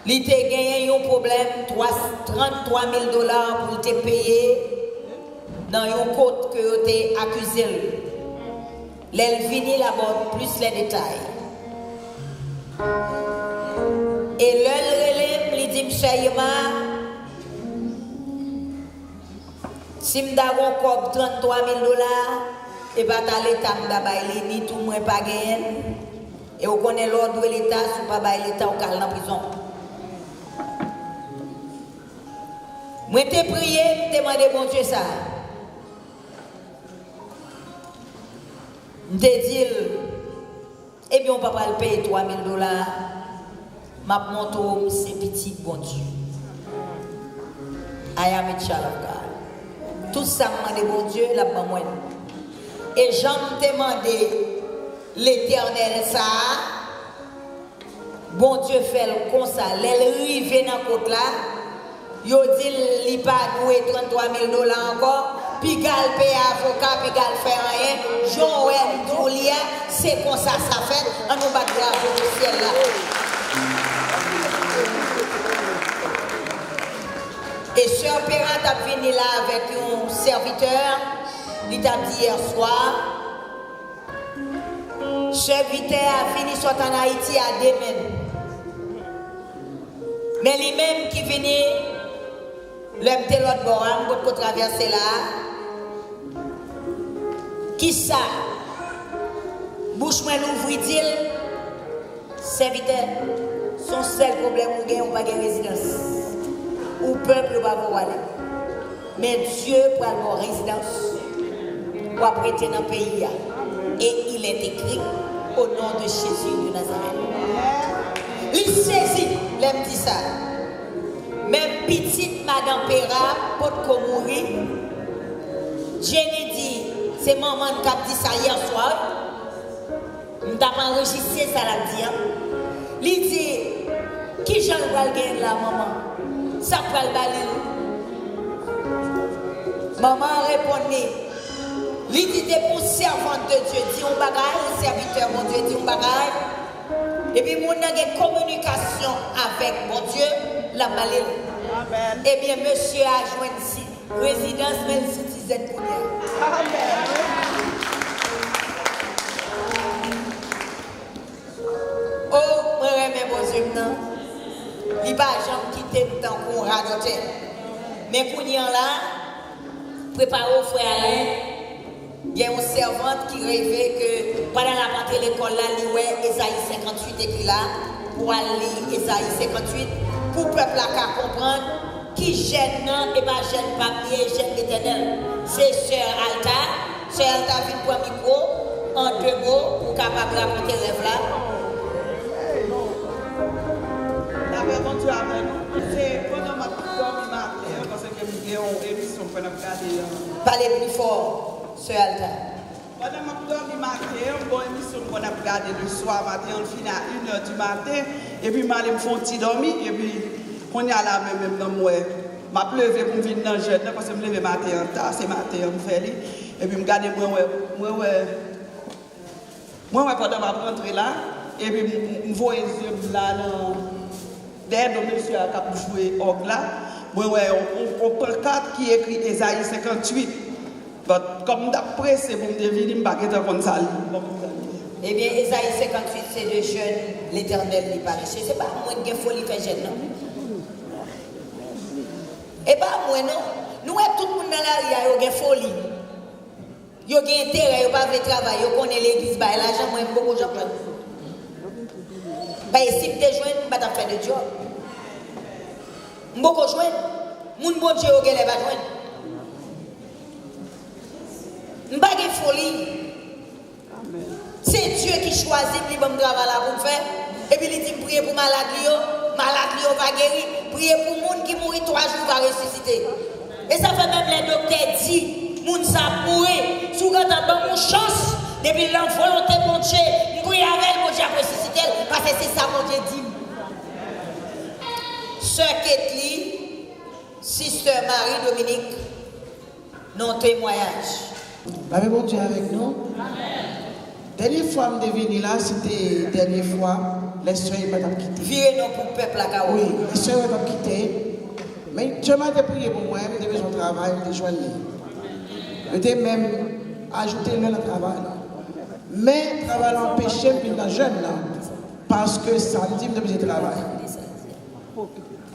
Il a gagné un problème, 33 000 $ pour te payer dans une côte que tu as accusé. Elle vient là-bas, plus les détails. Et l'heure, il dit, Monsieur Yema, si je donne 33 000 $, et pas l'État, je ni tout le monde pas gagné. Et vous connaissez l'ordre de l'État, si vous ne pas l'État, vous allez en prison. Moi, je prié, je demandé bon Dieu ça. Je dit, eh bien, on ne peut pas le payer 3 000 $. Ma montre, c'est petit, bon Dieu. I am a child of God. Tout ça, m'a demandé bon Dieu, la maman. Et j'en demandé l'Éternel ça. Bon Dieu fait comme ça. Elle arrive dans la côte là. Yo dit li pas doué 33 000 $ encore, puis gal paye avocat, puis gal fait rien. Joël Doulia, c'est comme ça ça fait. On nous bat bravo au ciel là. Et Sœur Perrin a venu là avec un serviteur, il t'a dit hier soir. Serviteur a fini soit en Haïti à demain. Mais lui-même qui venait l'homme de l'autre bord, pour traverser là. Qui ça? Bouche moi l'ouvre dit serviteur, son seul problème ou gain ou pas de résidence. Ou peuple ou pas aller. Mais Dieu pour avoir résidence pour prêter dans le pays. Et il est écrit au nom de Jésus de Nazareth. Il saisit, l'aime dit ça. Même petite Madame Perra, pour mourir, Jenny dit, c'est maman qui a dit ça hier soir. Je n'ai pas enregistré ça la dit. Il dit, qui j'en vais gagner la maman? Ça peut le balayer. Maman répondait, il dit, pour servante de Dieu, dit un bagage, serviteur, mon Dieu, dit un bagage. Et puis, mon a communication avec mon Dieu, la balayée. Amen. Eh bien, monsieur a joint ici, résidence, même citizen pour lui. Amen. Oh, moi, mes beaux yeux, non. Il n'y a pas de gens qui t'aiment tant qu'on radote. Mais pour y en là, préparez au frère Alain. Il y a une servante qui rêvait que pendant la rentrée de l'école, là, il y a Esaïe 58 écrit là, pour aller lire Esaïe 58, pour le peuple là comprendre qui gêne non et pas gêne papier, gêne l'éternel. C'est Sœur Alta. Sœur Alta vient pour un micro, en 2 mots, pour capable de raconter le rêve là. D'abord, mon Dieu, amen. C'est pendant ma dormi matin, parce que j'ai une émission pour nous regarder. Parlez plus fort. Sœur Alta. Pendant ma dormi matin, une émission pour nous regarder le soir matin, on finit à 1h du matin, et puis je me fais un petit dormi, et puis on y a là même dans moi. Je me lève pour me venir dans le jeune, parce que je me lève matin en tard, c'est matin, je me fais aller, et puis je me regarde moi pendant ma rentrée là, et puis je vois les yeux là, derrière le monsieur qui a joué orgue là, on prend 4 qui écrit Esaïe 58. Comme d'après, c'est pour me deviner, je ne vais pas comme ça. Eh bien, Esaïe 58, c'est de jeunes, l'Éternel n'est pas riche. C'est pas moi qui ai folie fait jeune, non? Et pas moi, non? Nous, tout le monde dans la rue, il y a folie. Il y a intérêt, il n'y a pas de travail, il connaît l'église, l'argent, moi, beaucoup de gens. Si tu es joint, tu vas faire de job. Beaucoup de joint. Mon bon Dieu, il va joindre. Je ne pas de folie. C'est Dieu qui choisit pour me travailler là pour me faire. Et puis il dit prier pour malade va guérir. Prier pour les gens qui mourent 3 jours va ressusciter. Et ça fait même les docteurs disent, les gens ça mourir. Si vous avez une chance, depuis la volonté de mon Dieu, vous priez avec mon Dieu à ressusciter. Parce que c'est ça mon Dieu dit. Sœur Ketli, Sister Marie-Dominique, non témoignage. Avec mon Dieu avec nous. Dernière fois que je suis venu là, c'était dernière fois. les soeurs m'ont quitté. Virez nous pour le peuple là. Oui, les soeurs m'ont quitté. Mais Dieu m'a prié pour moi, j'ai besoin de travail, j'ai joindre. J'ai même ajouté le travail. Mais le travail a empêché de venir jeune parce que samedi, je besoin de travail.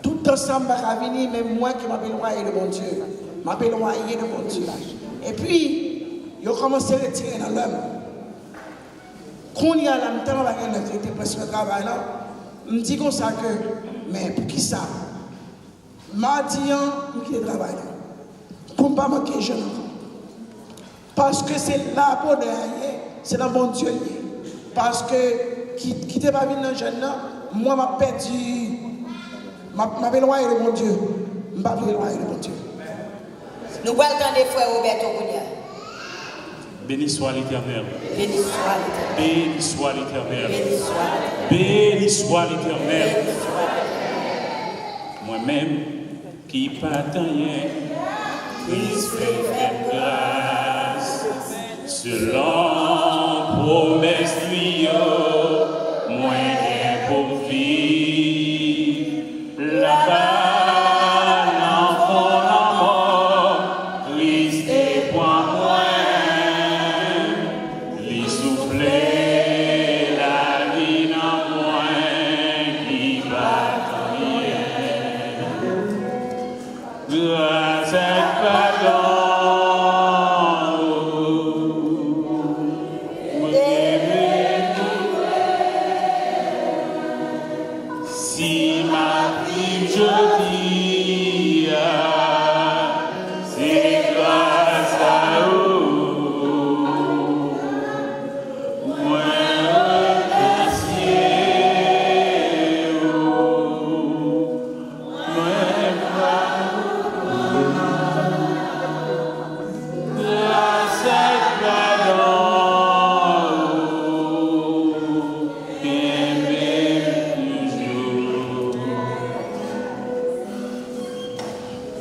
Tout ensemble, je vais venir, même moi qui m'appelle loyer de bon Dieu. M'appelle loyer de bon Dieu. Et puis, ils ont commencé à retirer dans l'homme. Quand il y a la temps, je vais presque le travail là. Je me dis comme ça que, mais pour qui ça? Mardi, je vais travailler. Pour ne pas manquer jeune. Parce que c'est là pour derrière, c'est dans bon Dieu. Parce que, qui n'était pas venu dans le jeune, moi, je perdu. Je vais éloigner de mon Dieu. Je vais éloigner de mon Dieu. Nous allons attendre frère Roberto Kounia. Béni soit l'Éternel. Béni soit l'Éternel. Béni soit l'Éternel. Béni soit l'Éternel. Béni soit l'Éternel. Moi-même, qui pas rien, Christ fait grâce. Selon promesse lui, moyen pour vivre.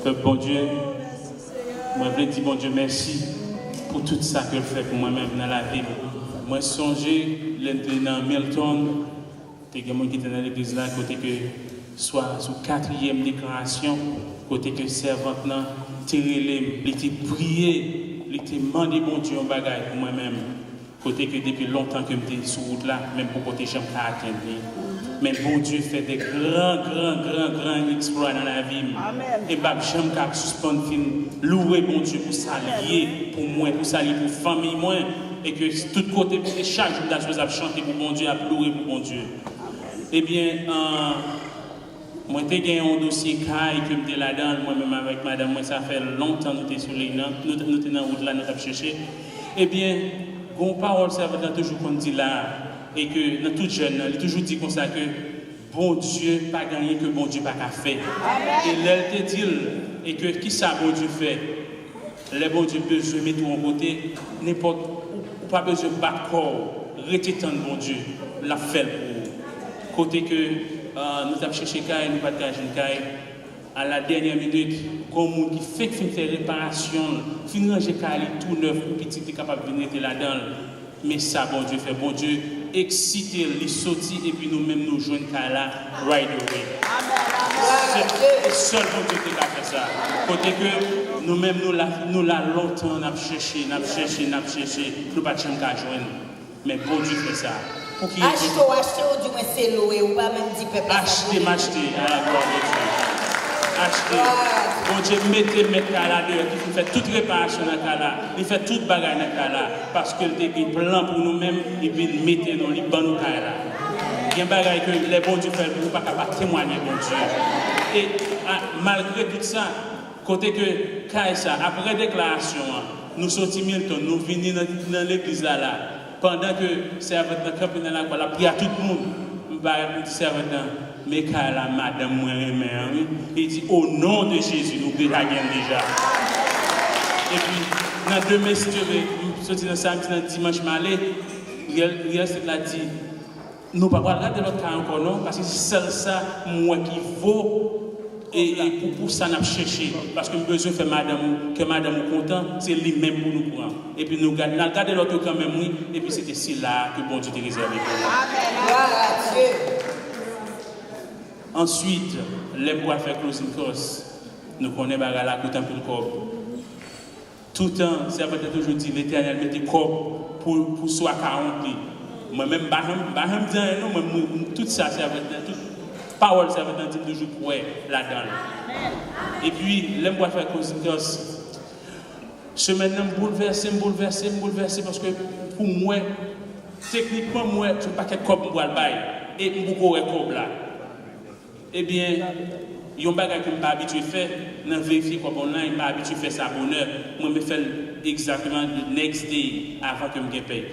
La bon Dieu, moi je dis bon Dieu merci pour tout ça que je fais pour moi-même dans la vie. Moi songez dans Milton, il y a des gens qui étaient dans l'église là, côté que soit sous 4e déclaration, côté que servante il était prié, il était demandé bon Dieu un bagage pour moi-même. Côté que depuis longtemps que je suis sur route là, même pour côté j'aime pas atteindre. Mais bon Dieu fait des grands exploits dans la vie. Amen. Et j'aime qu'à suspendre louer bon Dieu pour s'allier pour moi, pour s'allier pour famille moi. Et que tout côté, chaque jour, la chose à chanter pour bon Dieu, à louer pour bon Dieu. Eh bien, moi j'ai gagné un dossier caille que je suis là-dedans, moi-même avec madame, moi ça fait longtemps que nous sommes sur les noms, nous sommes dans la route là, nous avons cherché. Eh bien, bon parole, ça va toujours qu'on dit là. Et que dans tout jeune, il a toujours dit comme ça que bon Dieu pas gagné que bon Dieu pas qu'à faire. Et elle te dit et que qui ça bon Dieu fait. Les bon Dieu besoin mettre tout en côté, n'importe ou pas besoin de battre corps, rester tant bon Dieu, la fait pour côté que nous avons cherché caille, nous pas de caille à la dernière minute, comme monde qui fait réparation, fin ranger caille tout neuf, petit est capable de venir là-dedans. Mais ça bon Dieu fait bon Dieu excité, les sortir et puis nous-mêmes nous joignons là right away. C'est seul bon Dieu qui a fait ça. Côté que nous-mêmes nous là longtemps nous cherché, nous pas de chance à joindre. Mais bon Dieu fait ça. Pour qui acheter ou du moins c'est loué ou pas même dit peuple. Acheter à la gloire de Dieu. Acheter. Bon Dieu, mettez là dehors, qui fait toute réparation dans le là, il fait toute bagarre dans le là, parce qu'il a un plan pour nous-mêmes, et puis mettez dans les bonnes là. Il y a un bagage que les bons Dieu font pour ne pas témoigner, bon Dieu. Et malgré tout ça, côté que Kaïsa, après déclaration, nous sortis Milton, nous venons dans l'église là, pendant que servant dans le camp, il a prié à tout le monde, nous avons dit servant. Mais quand la madame il dit au nom de Jésus, nous bégagnons déjà. Et puis, dans demain, si tu veux, sortir dans samedi, dans dimanche, malé, Riel s'est dit, nous ne pouvons pas regarder l'autre cas encore, non, parce que c'est seul ça, moi qui vaut, et pour ça, nous avons cherché. Parce que nous avons besoin de faire que madame est contente, c'est lui-même pour nous prendre. Et puis, nous regardons l'autre quand même, oui, et puis c'était là que bon Dieu t'a réservé pour nous. Amen. Gloire à Dieu. Ensuite, les bois faire closing course. Nous connaissons la coûte un peu de corps. Tout le temps, ça va toujours dit l'Éternel met des corps pour soit 40 livres. Moi-même, tout ça, ça va être toute parole, ça va être toujours pour là-dedans. Et puis, les bois faire closing course. Semaine me bouleversé parce que pour moi, techniquement, moi, je ne pas qu'un cop pour le bail et beaucoup de cop là. Eh bien, il y a un bagage que je ne suis pas habitué à faire, dans vérifier quoi online, je ne suis pas habitué à faire ça à bonheur. Moi, je fais exactement le next day avant que je me paye.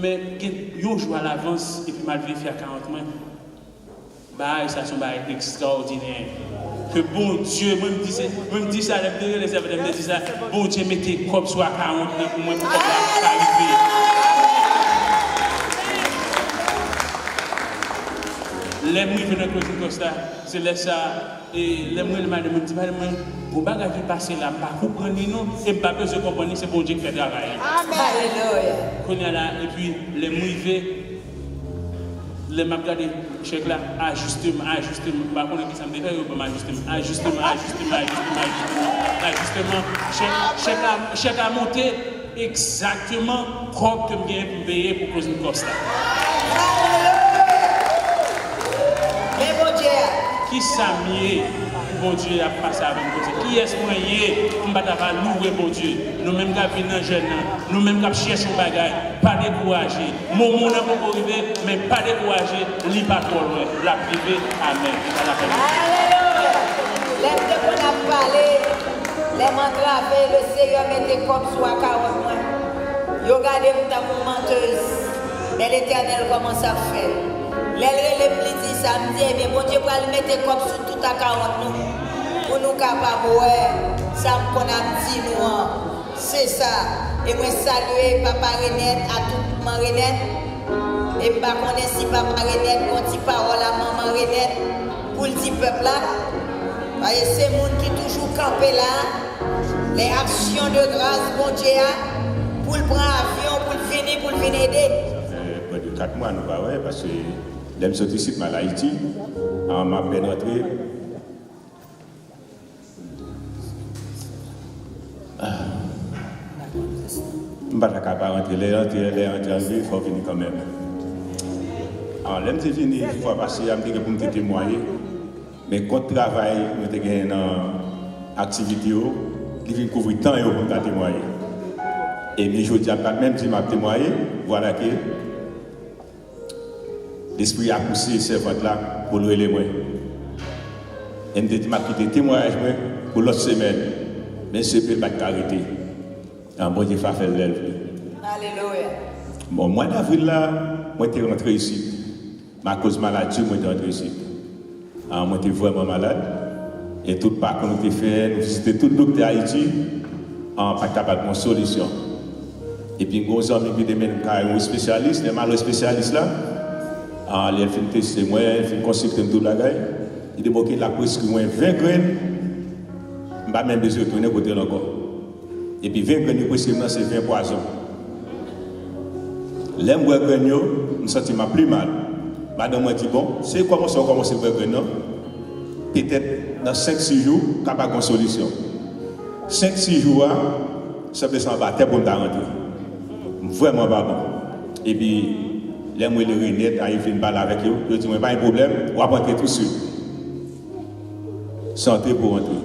Mais il y a un jour à l'avance et puis je vérifie à 40 mois. Bah, ça c'est un bagage extraordinaire. Que bon Dieu, moi me dis ça, les serveurs me disent ça, bon Dieu, mettez comme soit 40 pour moi pour arriver. Les mouilles venant comme ça, c'est là ça, et les mouilles me disent, vous bagage qui passe là, pas comprendre non, et pas besoin de comprendre, c'est bon Dieu qui fait le travail. Amen. Et puis les mouilles les m'a regardé chèque là ajustement pas qu'on qui ça me fait ajustement chèque à monter exactement propre que me gagne pour payer pour cause une coste là. Mais bon Dieu qui ça mieux bon Dieu a passé avec nous. Qui est-ce moyen on va louer bon Dieu. Nous mêmes qui venons jeune, nous mêmes qui cherchons bagage, pas décourager. Mon monde n'a pas arrivé, mais pas décourager, li pas trop loin. La privée, amen. Alléluia. Les deux qu'on a parlé, les m'entraver, le Seigneur mettait comme soit 40 mois. Yo regardez mon menteuse. Mais l'Éternel commence à faire. Les petits samedi, mais bon Dieu va le mettre comme sur tout à 40 nous. Pour nous capables, ça qu'on a dit nous. C'est ça. Et moi saluer Papa Renette à toute maman Renette. Et je connais si Papa Renette, qu'on dit parole à maman Renette pour le petit peuple là. Parce que c'est le monde qui toujours campé là. Les actions de grâce, bon Dieu, pour le prendre avion, pour le venir aider. Près de 4 mois, nous pas parce que je suis ici à Haïti, on m'a pénétré. Je ne suis pas rentrer, les il faut venir quand même. Alors, je suis venu une fois parce que je suis pour me témoigner, mais quand je travaille, je suis une activité qui vient couvrir tant pour me témoigner. Et je dis même si je m'ai témoigné, voilà que l'esprit a poussé ces votes-là pour louer les moyens. Et je m'a quitté témoignage pour l'autre semaine. Mais ce peut pas arrêter. Un bon Dieu va faire l'élève. Alléluia. Bon, mois d'avril là, moi j'étais rentré ici. Ma cause maladie, moi j'étais rentré ici. Moi j'étais vraiment malade. Et tout le parcours nous fait, nous visiter tout le docteur Haïti, en pas capable de solution. Et puis, nous avons mis des spécialistes, des malheureux spécialistes là. Il a fait tester moi, il a fait consulter tout la gaille. Il a demandé la prescription 20 graines. Je n'ai pas même besoin de retourner côté encore. Et puis 20 graines de prescription, c'est 20 poisons. L'aime boire graines, je me sens plus mal. Madame m'a dit bon, c'est comment ça commence à boire graines? Peut-être dans 5-6 jours, capable de solution. 5-6 jours, ça peut s'en battre pour me rentrer. Vraiment pas bon. Et puis, les mots de Renette arrivent une balle avec eux. Je dis, pas de problème, on va rentrer tout de suite. Santé pour rentrer.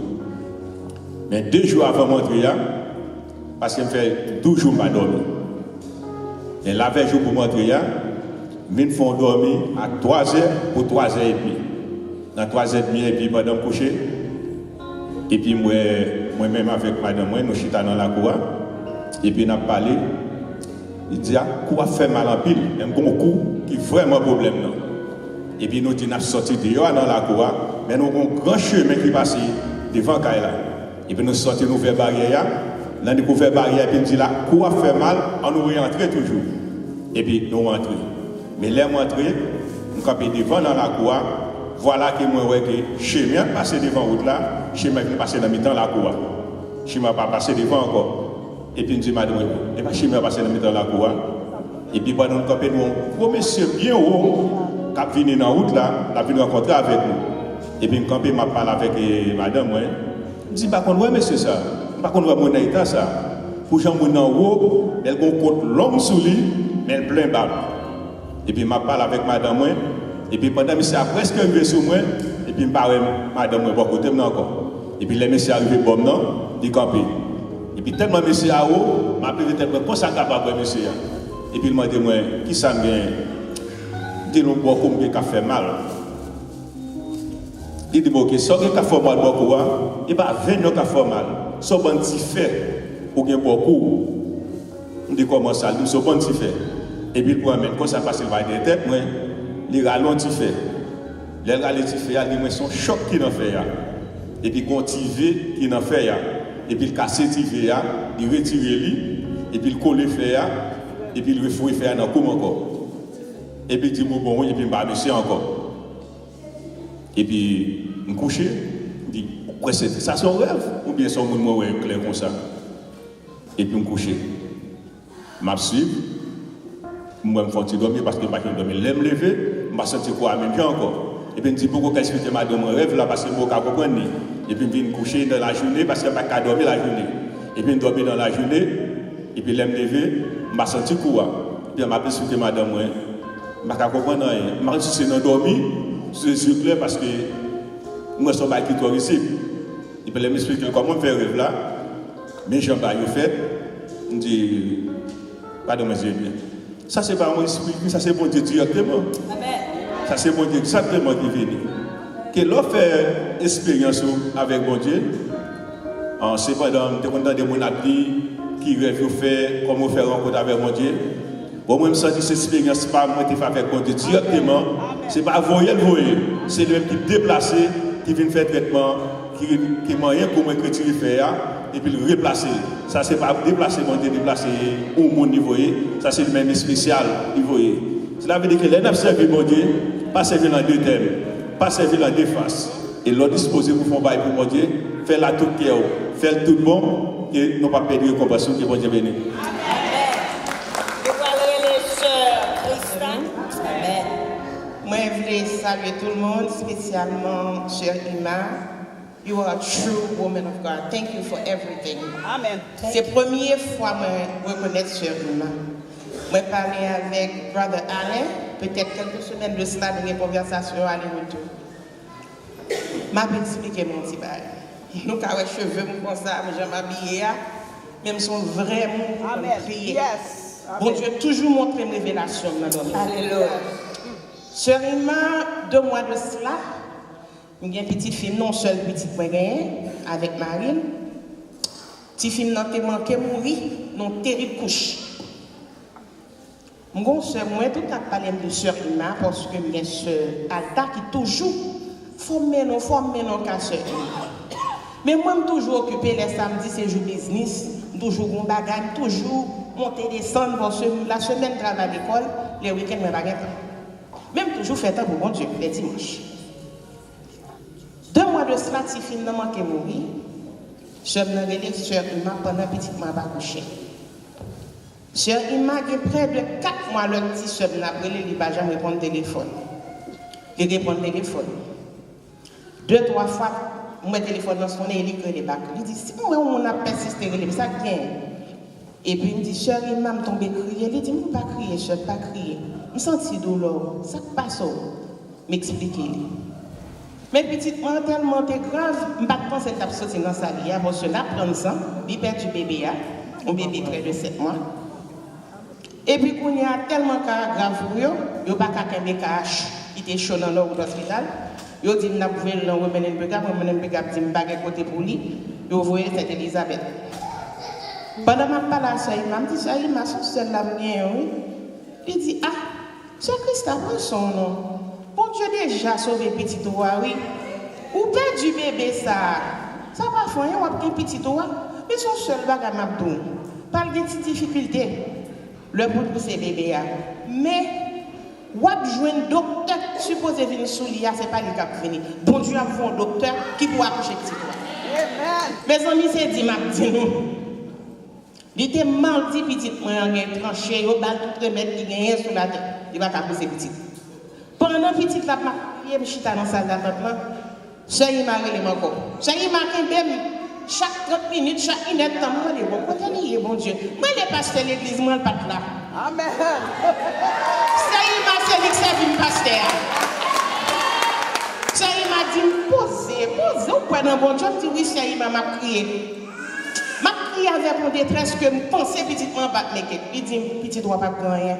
Mais 2 jours avant de rentrer, parce que je fais 12 jours pas dormir. Et la veille jour pour rentrer, je font dormir à 3h pour 3h30. Dans 3h30 et puis pendant coucher. Et puis moi-même avec madame, nous chita dans la cour. Et puis on a parlé. Il dit, quoi fait mal en pile? Il y a un coup qui est vraiment problème. Non? Et puis nous disons, nous sortis dehors dans la cour, mais nous avons un grand chemin qui passe devant Kaila. Et puis nous sortis, nous faisons barrière. Là, nous faisons barrière, et puis nous disons, quoi fait mal? On nous rentre toujours. Et puis nous rentrons. Mais là, nous rentrons, nous campons devant dans la cour. Voilà que moi, que chemin passé devant la route là, chemin qui passé dans le temps la cour. Chemin pas passé devant encore. Et puis nous disons, madame, et pas chemin passé dans le temps la cour. Et puis pendant nous campons, nous, un monsieur bien haut, qui a venu dans la route là, qui a venu rencontrer avec nous. Et puis, quand je parle avec madame, je dis, par contre, ouais, monsieur, ça. Par contre, mon état, ça. Pour Jean Moun en haut, elle a un côte long sous lui, mais elle plein bas. Et puis, je parle avec madame, et puis, pendant que monsieur a presque arrivé sur moi, et puis, je parle avec madame, je côté encore. Et puis, les messieurs arrivés bon, non, ils campent. Et puis, tellement monsieur a haut, je m'appelle tellement, comment ça capable, monsieur? Et puis, il m'a dit, moi, qui ça me vient? Dis-nous, combien ça fait mal. Il dit, ok, si vous avez fait mal, il va 20 ans qui fait mal. Si vous avez fait, ou bien beaucoup, on dit comment ça, nous sommes bons fait. Et puis, pour même, quand ça passe, il va être tête, moi, il ralentit fait. Les ralentit fait, il dit, son choc qui n'en fait. Et puis, cultiver qui n'en fait. Et puis, il casse TV, il retire lui, et puis, il colle fait, et puis, il refouille fait dans le coup encore. Et puis, il dit, bon, et puis, il va monsieur encore. Et puis, je me couche, je dis, ça c'est un rêve, ou bien c'est un monde clair comme ça. Et puis, je me couche. Je me suis, je me fais dormir parce que je ne peux pas dormir. Je me lever, je me sens quoi, même bien encore. Et puis, je me dis, pourquoi expliquer madame mon rêve là, parce que je ne peux pas comprendre. Et puis, je me coucher dans la journée parce que je ne peux pas dormir la journée. Et puis, je dormir dans la journée, et puis, je me lever, je me sens quoi. Et puis, je m'a expliqué madame, je ne peux pas comprendre rien. Je me suis dormi. C'est clair parce que moi, je suis qui ici. Il peut m'expliquer comment faire rêve là. Mais je n'ai fait. Je dis, pardon, mes yeux bien. Ça, c'est pas mon esprit, ça, c'est bon Dieu directement. Ça, c'est bon Dieu exactement qui vient. Que l'on fait expérience avec bon Dieu, c'est pendant des gens qui rêvent faire, comment faire rencontre avec mon Dieu. Bon, moi, je me sens que cette expérience, pas moi qui fait avec mon Dieu directement. Ce n'est pas voyer, c'est lui qui déplace, qui vient faire traitement, qui m'a rien pour moi que tu fais, et puis le replacer. Ça, c'est pas déplacer mon Dieu, déplacer au monde niveau. Ça, c'est le même spécial niveau. Cela veut dire que les neuf servir mon Dieu, pas servir dans deux thèmes, pas servir dans deux faces. Et l'autre disposé pour faire bail pour mon Dieu, faire la tout cœur, faire tout bon, et non pas perdre la compassion que mon Dieu bénit. Moi, je voulais saluer tout le monde, spécialement Sœur Ima. You are a true woman of God. Thank you for everything. Amen. C'est la première fois que je reconnais Sœur Ima. Je parlais avec Brother Alain, peut-être quelques semaines de cela, dans les conversations aller-retour. Je vais expliquer mon petit bail. Nous avons les cheveux comme ça, mais je m'habille, même son vrai mot pour prier. Yes. Bon Dieu toujours montré une révélation dans notre vie. Alléluia. Sœur Ima, 2 mois de cela, il y a une petite fille, non seule petite moi avec Marine. Petite fille n'a pas manqué mourir, non terrible couche. Mon soeur, moi, tout a parlé de Sœur Ima parce que mes soeurs Alta qui toujours former nos qu'à Sœur Ima. Mais moi, je suis toujours occupé les samedis, c'est jour business, toujours mon bagage, toujours monter descendre parce que la semaine travail à l'école, les week-ends, je ne même toujours fait temps pour mon Dieu, les dimanches. 2 mois de cela, si finalement qui mourir, je me relève Sœur Ima pendant petit mois pas couché. Sœur Ima, il y a près de 4 mois, le petit sœur n'a pas jamais répondre au téléphone. Il répond au téléphone. 2-3 fois, mon téléphone dans son nez, il crée les bacs. Il dit, si moi on a persisté, ça vient. Et puis il me dit, Sœur Ima, je tombe crier. Il dit, je ne peux pas crier, je ne peux pas crier. Je me sens douleur. Ça passe. M'expliquer. Mais petitement, tellement grave, je ne pense pas que ça a sauté dans sa vie. Parce que là, prendre ça, il perd du bébé, un bébé près de 7 mois. Et puis, quand il y a tellement de cas graves pour eux, il n'y a pas qu'un BKH, il était chaud dans l'hôpital. Il dit, je vais le remettre un peu, je vais le dire, côté pour lui, il voyait cette Elisabeth. Pendant que je parle à Sœur Ima, je me dis, Sœur Ima, son seul là, il dit, ah, Sœur Christa, prends son nom. Bon Dieu déjà sauvé petit roi, oui. Ou perd du bébé, ça va faire un petit roi. Mais son seul bagage m'abdou. Pas de petites difficultés. Le bout de ces bébés. Mais, ou jouer un docteur, supposé venir sous l'IA, c'est pas lui qui a venir. Bon Dieu a vu un docteur qui peut accoucher petit roi. Amen. Mes amis, c'est dit, m'abdou. Il était mal dit, petit, moi, il a tranché, il a tout remettre, il a rien sur la tête. Il va accoucher petit. Pendant petit, la je suis dans la salle d'attente, Ça y m'a relé encore. Ça y m'a chaque 30 minutes, chaque minute, moi les bon, côté bon Dieu. Moi les pasteurs l'église, moi le pas là. Amen. Ça y m'a c'est lui servi le pasteur. Ça y m'a dit posez, ou pas dans bon Dieu, me dit oui, ça y m'a crié. M'a crié avec mon détresse que me pensais petitement pas mettre. Il dit petit droit pas rien.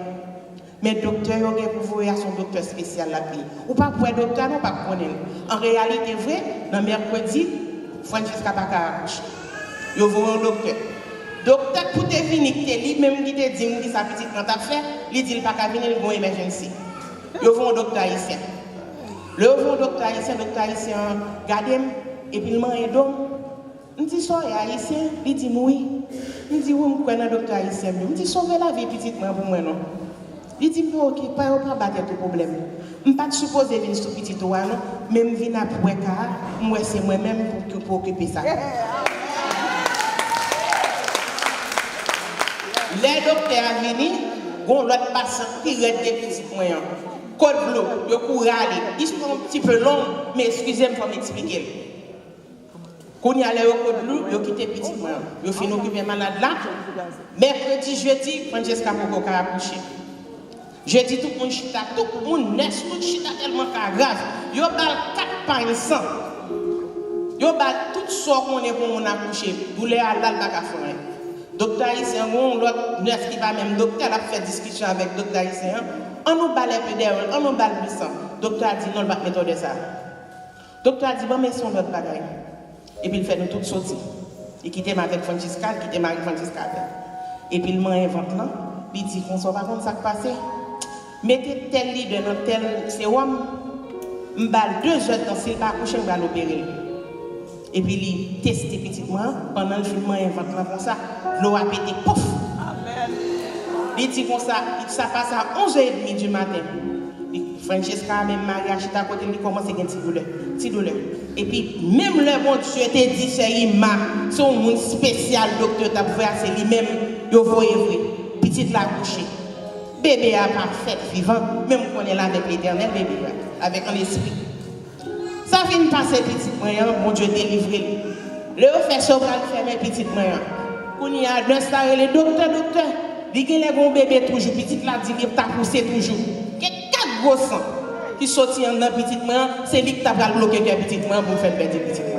Mais docteur, il y a pour vous son docteur spécial la vie. Ou pas pour docteur, non pas connaître. En réalité, vrai, dans mercredi, Francesca pas accoucher. Yo voit un docteur. Docteur pour te venir lui-même qui te dit sa petite quand t'as fait, il dit pas qu'à venir il une emergency. Yo voit un docteur haïtien. Le voit docteur haïtien regardez et puis il m'a aidé. On dit ça haïtien, il dit oui. Il dit oui, je connais docteur haïtien. Il dit sauver la vie petite pour moi non. Il dit OK, pas battre tout problème. Je ne suis pas supposé venir sur petit toit non, mais je viens après car moi c'est moi-même pour occuper ça. Les docteurs viennent, bon l'autre patient qui reste des petits moyens. Code bleu, je cours aller. Ils sont un petit peu longs, mais excusez-moi pour m'expliquer. Quand il y a les code bleu, je quitte petit moyen. Je finis occuper malade là. Mercredi, jeudi, Francesca Coco a accouché. Je dis tout le monde chita, tout le monde laisse tout chita tellement grave. Yo bal 4 pains sang. Yo bal tout ça qu'on est pour mon accoucher. Douleur à l'al baka faire. Docteur Haïtien, l'autre nurse qui va même docteur a fait discussion avec docteur Haïtien. On nous balle un peu d'air, on nous balle plus sang. Docteur a dit non, pas mettre de ça. Docteur a dit bon mais son l'autre bagaille. Et puis il fait nous toutes sortir. Il quitte avec Francesca, il quitte Marie-Francesca. Et puis il m'a inventé là. Il dit qu'on soit pas contre ça qui passe. Mettez tel lit dans tel sérum, m'bal 2 heures dans s'il pas accoucher, m'bal opérer. Et puis il teste petitement pendant le film invente comme ça, l'eau a pété pouf. Amen. Il dit comme ça passe à 11h30 du matin. Francesca même mariage à côté lui commence à avoir une petite douleur. Et puis même le bon Dieu te dit c'est son monde spécial docteur t'a fait c'est lui-même yo voyez vrai. Petite la coucher. Bébé a parfait vivant, même qu'on est là avec l'éternel bébé, avec l'esprit. Ça vient passer petit moyen, mon Dieu délivré. Le fait ça va faire mes petites moyens. Quand il y a d'installer le docteur, dit qu'il y a un bébé toujours, petite la dit qu'il t'a poussé toujours. Il y a 4 gros sang qui sortent dans petit moyen, c'est lui qui t'a bloqué le petit moyen pour faire perdre petit moyen.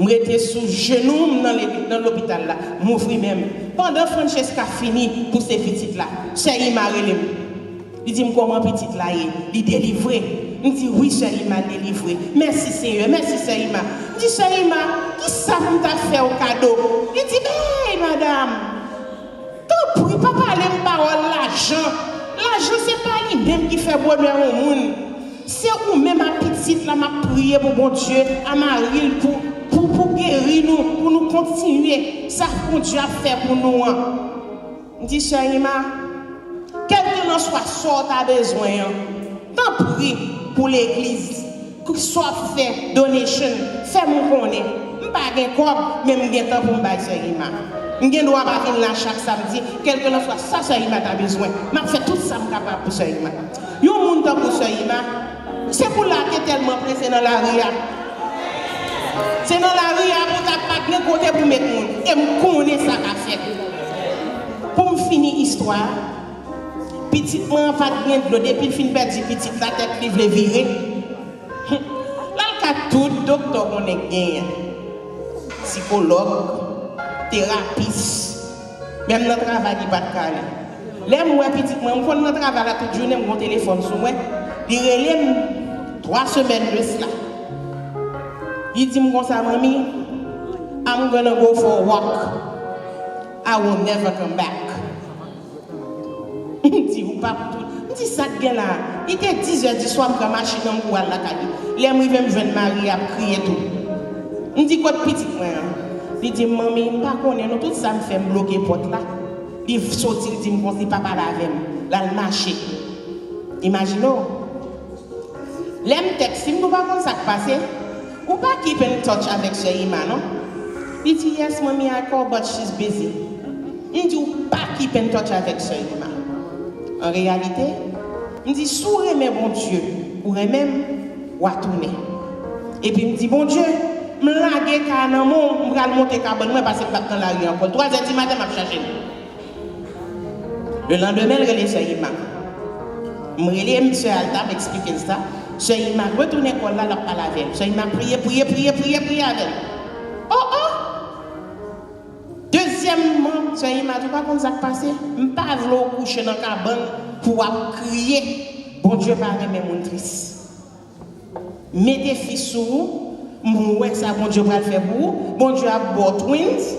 Je suis sous genou dans l'hôpital là, m'ouvrir même. Pendant Francesca fini pour ces petites là, chérie m'a relève. Il dit comment petite là il délivré. Il dit oui chérie m'a délivré. Merci Seigneur, merci chérie m'a. Il dit chérie m'a, qui ça vous t'a fait au cadeau? Il dit mais madame, tant pis papa l'aime parole l'argent. L'argent c'est pas lui-même qui fait bonheur au monde. C'est où même ma petite là m'a prié pour bon Dieu, à Marie pour guérir nous, pour nous continuer. Ça qu'on Dieu a fait pour nous. Je dis, chérie, quel que soit ce que tu as besoin, tant pis pour l'église, que soit fait donation, fais mon connaître. Je ne pas de corps, mais je n'ai pas temps pour me battre, chérie. Je ne dois pas venir là chaque samedi, quel que soit ça, chérie, tu as besoin. Je fais tout ça capable pour chérie. Il y a un monde pour chérie. C'est pour là que tu es tellement pressé dans la rue. C'est dans la rue pour ta pas de côté pour mettre monde. Et je connais ça qu'a fait. Pour me finir l'histoire, petitement, pas de bien de l'eau, depuis le film perdu, petite la tête livre virer. Là, le cas tout docteur qu'on est gagné. Psychologue, thérapeute, même notre travail n'est pas de calé. Là, moi, petitement, je connais notre travail toute journée, mon téléphone sur moi. Il relève 3 semaines de cela. Il dit comme ça, mamie, I'm gonna go for a walk. I will never come back. Il dit, ou pas tout. Il dit, ça bien là. Il était 10 h du soir, je marche dans le la caille. Les moi, je me marie à crier tout. Il dit, quoi de petit frère? Il dit, mamie, je ne sais pas, tout ça me fait bloquer la porte là. Il sortit, il dit, je ne sais pas parler avec moi. Là, il marche. Imaginez-vous. L'aime texte, si vous ne savez pas ça passe, ou pas keep in touch avec ce Ima, non? Il dit, yes, mommy, I call, but she's busy. Il dit, ou pas keep in touch avec ce Ima. En réalité, il dit, sourez, mais bon Dieu, ou même, ou à tourner. Et puis, il me dit, bon Dieu, je vais laguer dans mon, je vais monter carbone, je parce que je vais dans la rue encore. 3h du matin, je vais chercher. Le lendemain, je relève Sœur Ima. Je relève M. Alta, m'expliquer ça. Sœur Ima retourne à l'école là, elle parle avec elle. Sœur Ima prier avec elle. Oh oh! Deuxièmement, Sœur Ima, tu vois comment ça se passe? Je ne vais pas vouloir coucher dans la cabane pour crier. Bon Dieu, pas aimer mon triste. Mettez fils sur vous, moi ça bon Dieu va le faire pour vous. Bon Dieu a beau twins.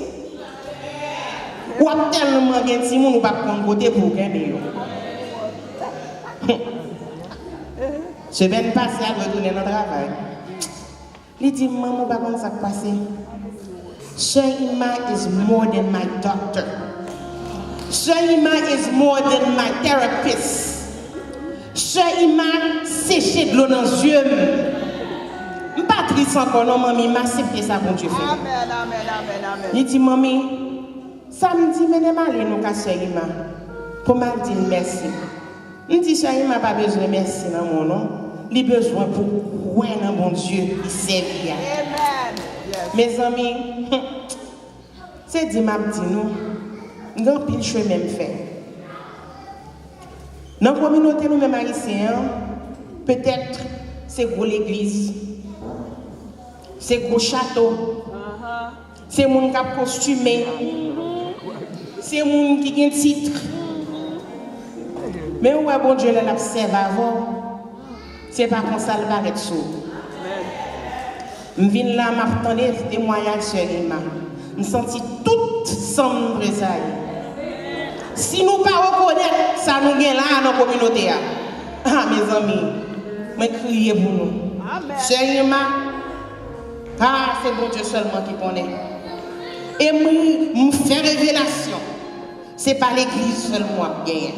Ou a tellement bien si moun ou pas prendre côté pour gagner. Semaine passée à retourner dans le travail. Il dit maman pas comment ça passe. Sœur Ima is more than my doctor. Sœur Ima is more than my therapist. Sœur Ima séché de l'eau dans les yeux. Je ne suis pas triste encore, non, maman, m'a accepté ça, bon Dieu fait. Amen. Il dit, maman, samedi, je vais aller nous casser Ima. Pour me dire merci. Je dis, Sœur Ima n'a pas besoin de merci dans mon nom. Il a besoin pour croire dans mon Dieu, il servir. Mes amis, c'est dit, m'a dit nous, nous avons pile chemin même fait. Dans la communauté, nous mêmes haïtiens, peut-être c'est gros l'église, c'est gros château, c'est les gens qui ont costumé, c'est les gens qui ont un titre. Mais ouais, bon Dieu, l'observe avant, c'est pas comme ça le paraît sous. Je viens là, je m'attendais des témoignages sur Ima. Je sens tout sans représailles. Si nous ne reconnaissons pas ça, nous gagnons là dans la communauté. Ah, mes amis, je crie pour nous. Sœur Ima, ah, c'est bon Dieu seulement qui connaît. Et je fais révélation. Ce n'est pas l'église seulement qui gagne.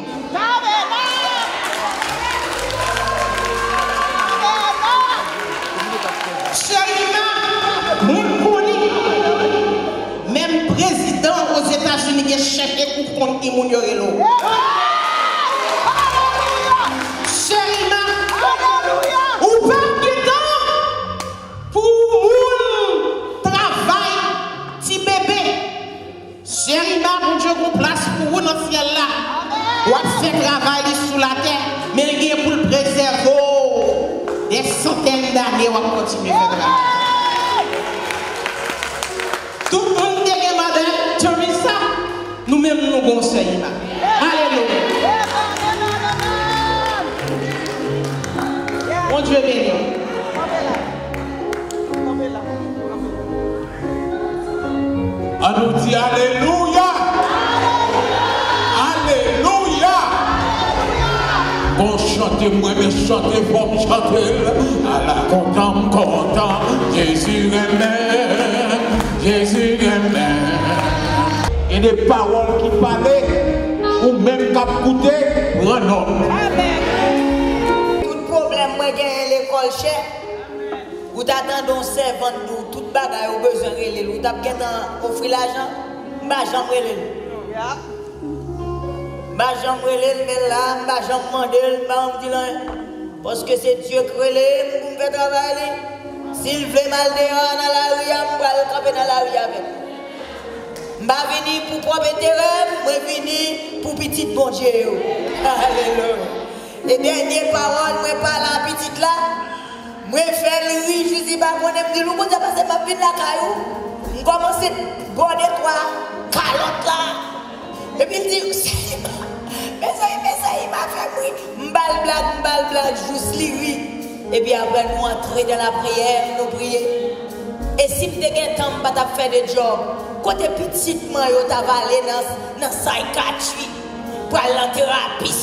Sœur Ima, je connais. Même président aux États-Unis qui cherché pour compter mon yorelo. Sœur Ima, ou pas de temps pour mon travail, petit bébé. Sœur Ima, mon Dieu, qu'on place pour vous dans le ciel là. Ou a fait travail sous la terre, mais il y a pour le préserver. Des centaines d'années, on va continuer à faire travail. Tout le monde est Madame Teresa, nous-mêmes nous conseillons. Alléluia. Mon Dieu béni. On nous dit Alléluia. Alléluia. Bon, chantez-moi, mais chantez, bon, chantez. À la content, Jésus aimait, Jésus aimait. Et des paroles qui parlaient, ou même qui écoutaient, renom. Tout problème, moi, j'ai l'école chère. Vous t'attendez un servant pour toute bagaille au besoin de l'île. Vous t'attendez offrir l'argent, ma jambe l'île. Ma jambe l'île, mais là, ma jambe mandel, ma dit parce que c'est Dieu qui relève pour me faire travailler. S'il veut mal dehors dans la rue, je vais camper dans la rue avec. Je vais venir pour propre terrain, je vais venir pour petit bon Dieu. Alléluia. Et dernière parole, je parle à la petite là. Je fais le riz, je dis, je dis, nous, je passe ma vie la caillou. Je commence à border toi, calotte là. Et puis il dit, mais ça, il m'a fait bruit. M'bal blague, juste les riz. Et puis après, nous entrer dans la prière, nous prier. Et si tu as un temps pour faire des jobs, côté petitement, tu as allé dans la psychiatrie, pour aller en thérapie.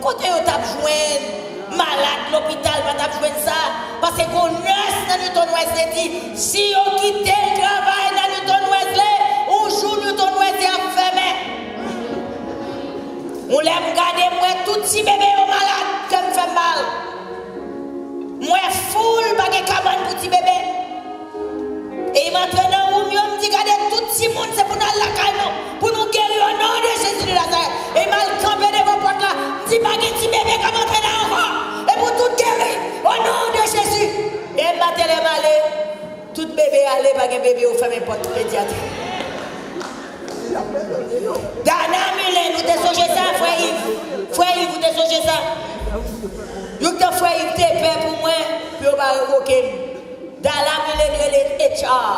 Côté tu as joué malade, l'hôpital, tu as joué ça. Parce que qu'on nurse dans Newton-West dit, si on quitte le travail dans Newton-West, on joue Newton-West et on ferme. On l'aime garder, moi, tout petit bébé au malade, qui me fait mal. Moi, foule, pas de cabane pour petit bébé. Et il m'entraîne dans le room, il me dit, regardez, tout petit monde, c'est pour nous la caille, pour nous guérir au nom de Jésus de Nazareth. Et il m'a campé devant la porte là, il dit, pas de petit bébé qui m'entraîne dans l'enfant. Et pour tout guérir, au nom de Jésus, aller par un bébé au fermer porte pédiatre. Dana Mélène, vous t'es songé ça, frère Yves? Frère Yves, vous t'es songé ça? Vous t'es frère Yves, t'es père pour moi, puis on va révoquer. Dana Mélène, elle est HR.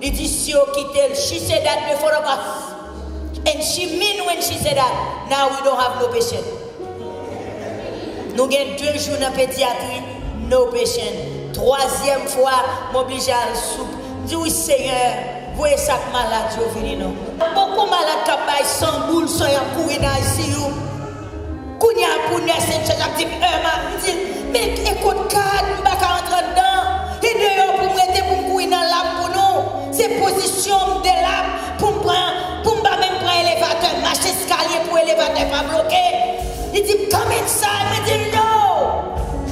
Il dit si on quitte, she said that before of us. And she mean when she said that, now we don't have no patient. Nous avons 2 jours dans la pédiatrie, no patient. 3e fois, m'oblige à la soupe. Dis oui Seigneur, voyez ça que malade, je finis non. Beaucoup malades qui baillent sans boule, sans courir dans ici. Kounya pour nurse, je dis mais écoute, cadre, je ne vais pas rentrer dedans. Et d'ailleurs, pour m'aider pour courir dans l'âme pour nous, c'est position de l'âme pour me même prendre l'élévateur, marcher escalier pour l'élévateur pas bloquer. Il dit, come inside, je dis no.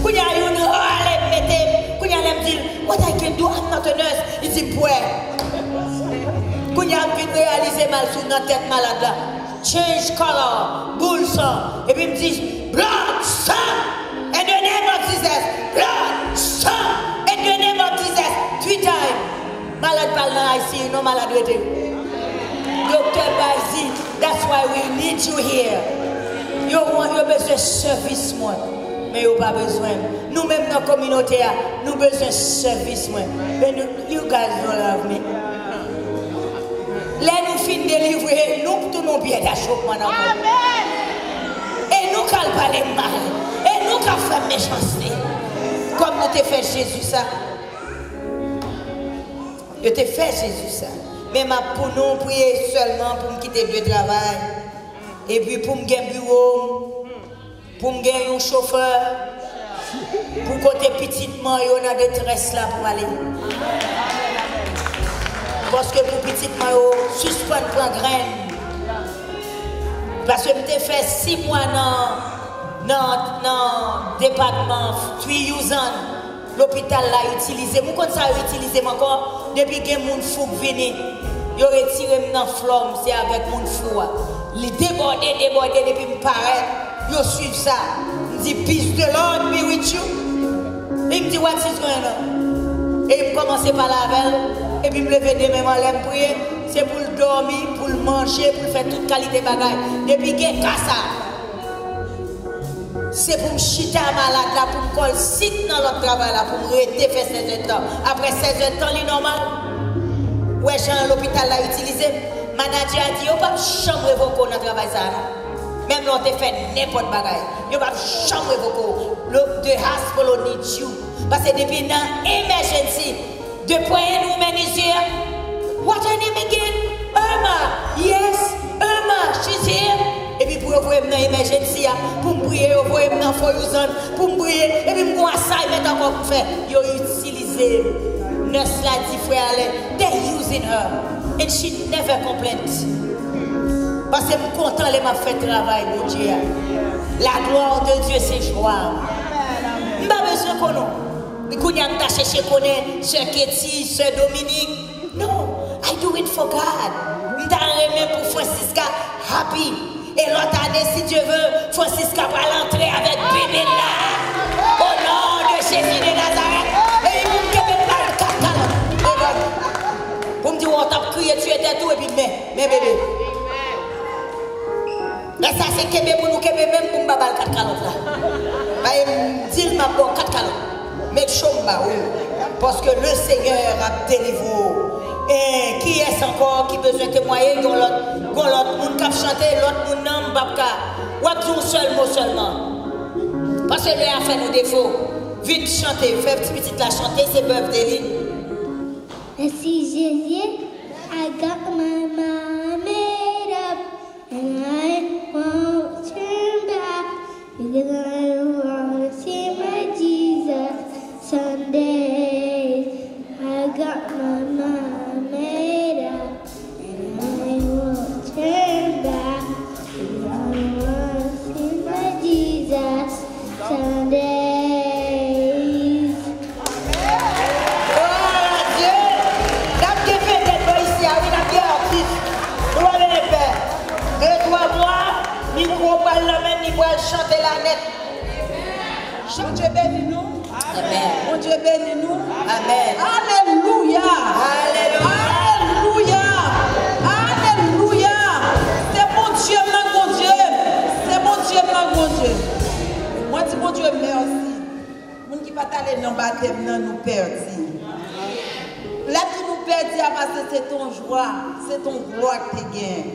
Kounya, you know, allez, mettez. Kounya, il me dit, what I can do, I'm not a nurse. Il dit, ouais. Kounya, je viens réaliser mal sur notre tête malade là. Change color, boule sang. Et puis il me dit, blood, sang, in the name of Jesus. Blood, sang, in the name of Jesus. 3 times. Malade parle dans ici, non malade rete. Docteur Bazi, that's why we need you here. You besoin de service, moi. Mais vous pas besoin. Nous-mêmes dans la communauté, nous avons besoin de service, moi. Mais you guys don't love me. Là, nous finissons de délivrer, nous tournons bien d'achoppement. Amen. Et nous calmons pas les mal. Et nous faisons méchanceté. Comme nous t'ai fait Jésus ça. Je t'ai fait Jésus ça. Mais pour nous prier seulement pour me quitter le travail. Et puis pour me gagner un bureau. Pour me gagner un chauffeur. Pour côté petitement, il y a des détresse là pour aller. Parce que pour petit maillot, suspendre prendre graine. Parce que je fait 6 mois dans le département, 3 ans, l'hôpital l'a utilisé. Moi, quand ça a utilisé encore, depuis que les gens fou viennent, ils ont retiré dans la flamme, c'est avec mon fou. Ils débordent, depuis que je parais, ils suivent ça. Ils disent, peace the Lord be with you. Ils me disent, what is going on? Et je commence par la veille. Et puis, je me lever demain, je me prier. C'est pour le dormir, pour le manger, pour faire toute qualité de bagaille. Depuis que je ça, c'est pour me chiter malade, là, pour me coller site dans l'autre travail, là, pour me rester faire 16 heures de temps. Après 16 heures de temps, c'est normal. Ouais, Jean, l'hôpital l'a utilisé. Manager a dit, il n'y a pas de chambre évoquée dans le travail. Même si on te fait n'importe quoi, il n'y a pas de chambre évoquée. The hospital needs you. Parce que depuis dans emergency, depuis nous menuisier, what her name again? Irma. Yes, Irma, she's here. Et puis pour ouvrir dans emergency, pour me prier, ouvrir dans Foyuzan, pour me prier, et puis pour assignment encore pour faire. Ils ont utilisé nurse là dit frère, they're using her, and she never complains. Parce que je suis content de m'a fait travail, mon Dieu. La gloire de Dieu, c'est joie. Je n'ai pas besoin qu'on nous. Je n'ai pas cherché qu'on ait Sœur Ketty, Sœur Dominique. Non, I do it for God. Je n'ai pas pour Francisca happy. Et l'autre année, si Dieu veut, Francisca va l'entrer avec bébé là. Au nom de Jésus de Nazareth. Et il me dit, pour me dire, on t'a crié, tu étais tout, et puis, mais bébé. Là, ça, c'est Kébé pour nous, Kébé même pour me battre 4 calottes là. Je dis, ma bonne 4 calottes. Mais je parce que le Seigneur a délivré. Et qui est encore qui besoin de témoigner? L'autre monde qui a chanté, l'autre monde n'a pas ou un seul mot seulement. Parce que lui a fait nos défauts. Vite chanter, faire petit la chanter, c'est bœuf d'Élie. Merci Jésus, I got my mind made up and I won't turn back because I want to see my Jesus someday. I got my mind made up and I won't turn back because I want to see my Jesus someday. Chanter la net. Dieu bénis nous. Amen. Mon Dieu bénis nous. Amen. Alléluia. aller dans le baptême, nous perdons. Là, tu nous perdons parce que c'est ton joie, c'est ton gloire que tu gagnes.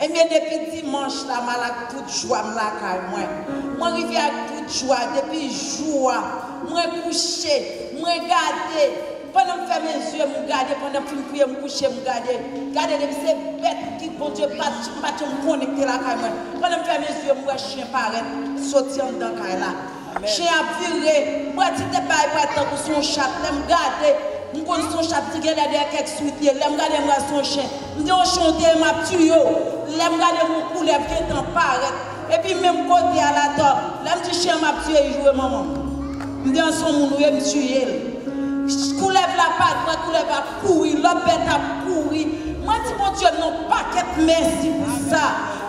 Et bien, depuis dimanche, là, je suis toute joie, moi, arrivé à toute joie, depuis joie, moi, couché, moi, regardé. Pendant que je ferme mes yeux, je regarde, pendant que je prie, je couche, je regarde. Regardez, c'est bête qui, bon Dieu, pas me connecter là. Pendant que je ferme mes yeux, je chien paraît, sortir dans le là. Chien a viré, moi, si tu n'es pas important pour son chat, je regarde. Je connais son chat qui est derrière quelques suites, je regarde moi son chien. Je dis, on chante, ma tuyo. Je regarde mon couleur qui est en paraît. Et puis, même côté à la table, je dis, chien m'a tué, il joue maman. Je dis, on son moun, je me tuer. Coulève la patte, coulève à courir, l'autre bête à courir. Moi, dis mon Dieu, non, pas qu'être merci pour ça.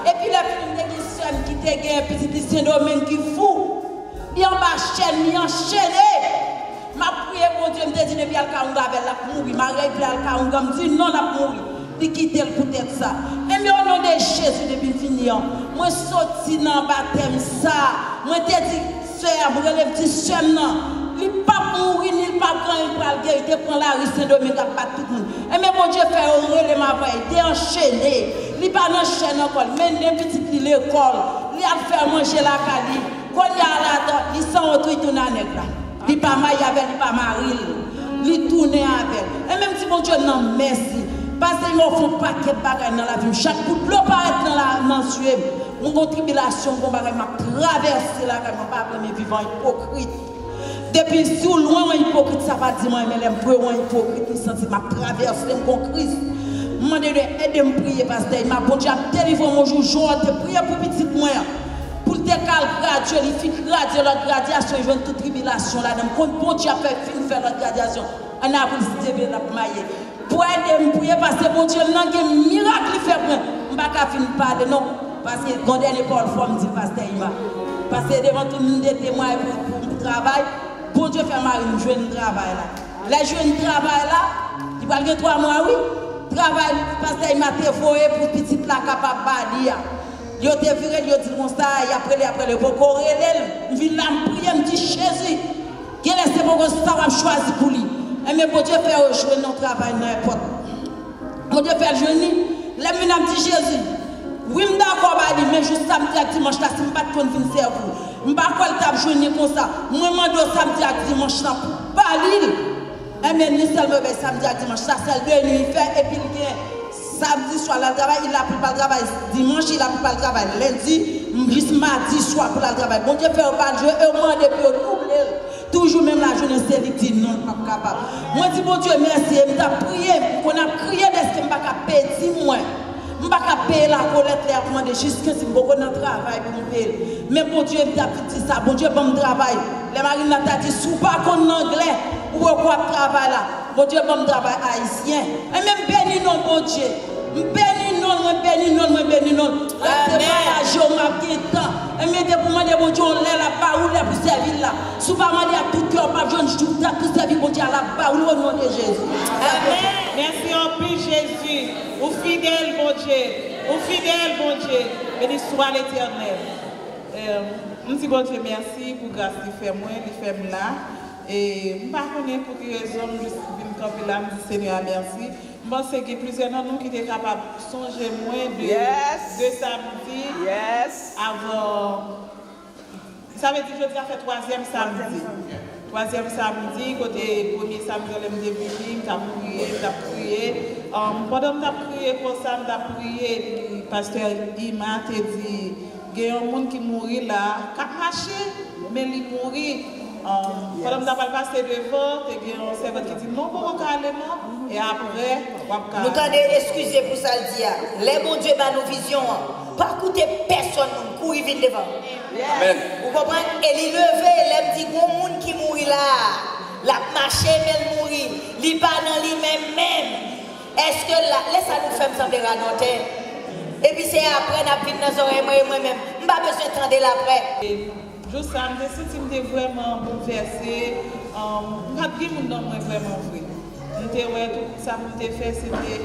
Et puis, la fille de qui te gagne, petit Saint-Domingue qui fou. Il en bas chaîne, il enchaîné. Ma prière, mon Dieu, me dit, depuis Al-Kaounga avec la mourir. Ma règle Al-Kaounga me dit, non, la mourir. Il quitte le peut-être ça. Et mais au nom de Jésus, depuis le finir, moi, sorti dans le baptême ça. Moi, te dit, sœur, moi, je dis, sœur, non. Il ne peut pas mourir, il ne peut pas prendre la guerre, il prend la rue Saint-Domingue à battre tout le monde. Et mais mon Dieu fait un relais, ma voix, il est enchaîné. Il n'est pas enchaîné encore, mais il est petit l'école. Il a fait manger la calie. Quand il y a là-dedans, il s'en retourne, il tourne avec là. Il n'est pas marié avec, il n'est pas marié. Il tourne avec. Et même si mon Dieu, non, merci. Parce qu'ils m'ont fait un paquet de bagages dans la vie. Chaque coup de l'eau paraît dans la suève. Mon tribulation, mon bagage m'a traversé là, quand je ne pas mes vivants hypocrites. Depuis si loin, un hypocrite, ça va dire moi, mais les preuves, un hypocrite, il senti ma traversée, mon crise. Je demande de aider à me prier, parce que ma bon Dieu a délivré mon jour, je prier pour petit moi. Pour te calmer, graduer, il fait graduer l'autre graduation, je veux toute tribulation là-dedans. Quand bon Dieu a fait fin faire l'autre graduation, on a voulu se développer la maille. Pour aider à me prier, parce que bon Dieu, il y a un miracle qui fait pour moi. Je ne vais pas finir par parler, non. Parce que quand dernier Paul faut me dire, pasteur Ima. Parce que devant tout le monde, des témoins pour le travail. Bon Dieu fait Marie, je joue un travail là. Là, je joue un travail là, il va y 3 mois, oui. Travail, parce qu'il m'a téléphone pour petit là capable de dire. Il a viré, il a dit comme ça, et après le coco, il vient là, me prier, me dit Jésus, il a laissé mon ça, va choisir pour lui. Et mais bon Dieu fait jouer notre travail n'importe. Bon Dieu fait jouer, là, il m'a dit Jésus. Oui, je suis d'accord, mais juste samedi à dimanche, là, si je ne suis pas de venir faire vous. Je ne sais pas quoi le journée comme ça. Moi, je demande samedi à dimanche, là, pour parler. Et bien, nous seulement samedi à dimanche, ça, c'est le nuit, il fait, et puis il vient samedi soir, le travail, il a pris pas le travail. Dimanche, il a pris pas le travail. Lundi, juste mardi soir, pour le travail. Bon Dieu, fait pas de jeu, et au moins, depuis, double. Toujours même la journée, c'est lui qui non, pas capable. Moi, je dis, bon Dieu, merci, je t'ai prié, on a crié de ce que je ne peux pas payer, moi. Je ne peux pas payer la collecte là pour jusqu'à ce que je travail pour me payer. Mais bon Dieu, il a dit ça. Bon Dieu, bon travail. Les marines ont dit, si vous ne parlez pas anglais, ou quoi travail là. Bon Dieu, bon travail haïtien. Et même béni non, bon Dieu. Béni non, béni non, béni non. C'est pas la géographie temps. Et mais pour moi, bon Dieu, on l'a là, pas où là pour servir là. Souvent, on dit à tout cœur, pas besoin de tout servir, bon Dieu, à la bas, au nom de Jésus. Amen. Merci en plus, Jésus. Au fidèle, bon Dieu. Au fidèle, bon Dieu. Béni soit l'Éternel. Je dis bon Dieu, merci pour grâce qu'il fait moi, il fait là. Et je ne sais pas pour quelle raison je suis camper là, je dis Seigneur, merci. Je pense qu'il y a plusieurs de nous qui étaient capables de songer moins de samedi avant. Ça veut dire que je dis fait 3e samedi. 3e samedi, côté 1er samedi, je me début, je prié. Pendant que je prié pour ça, je prié, le pasteur Ima te dit, il y a un monde qui mourit là, qui a marché, mais il mourit. Pendant que je passé devant, il y a un serveur qui dit non, bon, carrément. Et après, nous t'avons excusé pour ça le dire. Les bons Dieu, nos visions, pas écouter personne, courir vite devant. Amen. Vous comprenez? Et il levé, il dit, bon monde qui mourit là, la marché, mais mourit, il pas dans lui-même. Est-ce que là, laisse nous faire sembler raconter? Et puis c'est après, nous avons nos oreilles, moi-même. Je n'ai pas besoin d'entendre l'après. Je sais que je vraiment bouleversé. Je ne sais pas si je vraiment vrai. Tout ça que je fait, c'était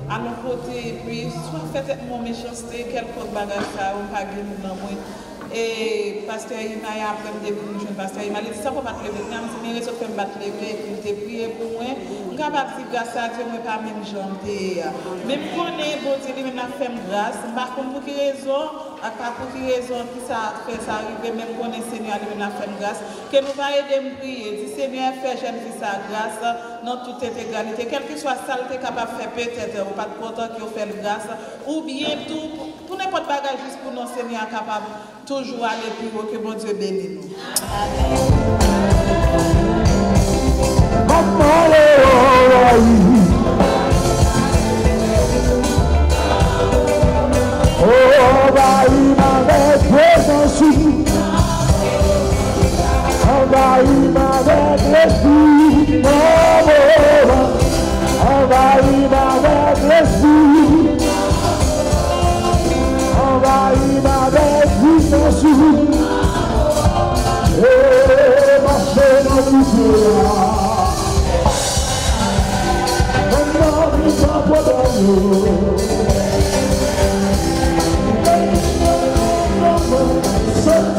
à nos côtés. Et puis, soit fait mon méchanceté, quelque chose de bagage, ça, ou pas de moi. Et pasteur Ima, après me débrouiller, jeune pasteur Ima, il dit ça pour battre lever, mais il réseau fait me battre lever, il te prier pour moi. Je capable de dire grâce à Dieu, moi pas même janté. Mais je connais bon Dieu, il m'a fait grâce. Par contre, pour quelle raison, pour quelle raison qui ça fait ça arriver, même connaît Seigneur, il m'a fait grâce. Que nous va aider à prier, dit Seigneur, fais jeune fille sa grâce dans toute égalité, quelle que soit ça, tu es capable de faire peut-être, ou pas de content qui fait grâce, ou bien tout n'importe bagage juste pour nous, Seigneur, capable toujours aller plus haut, que mon Dieu bénisse nous. Say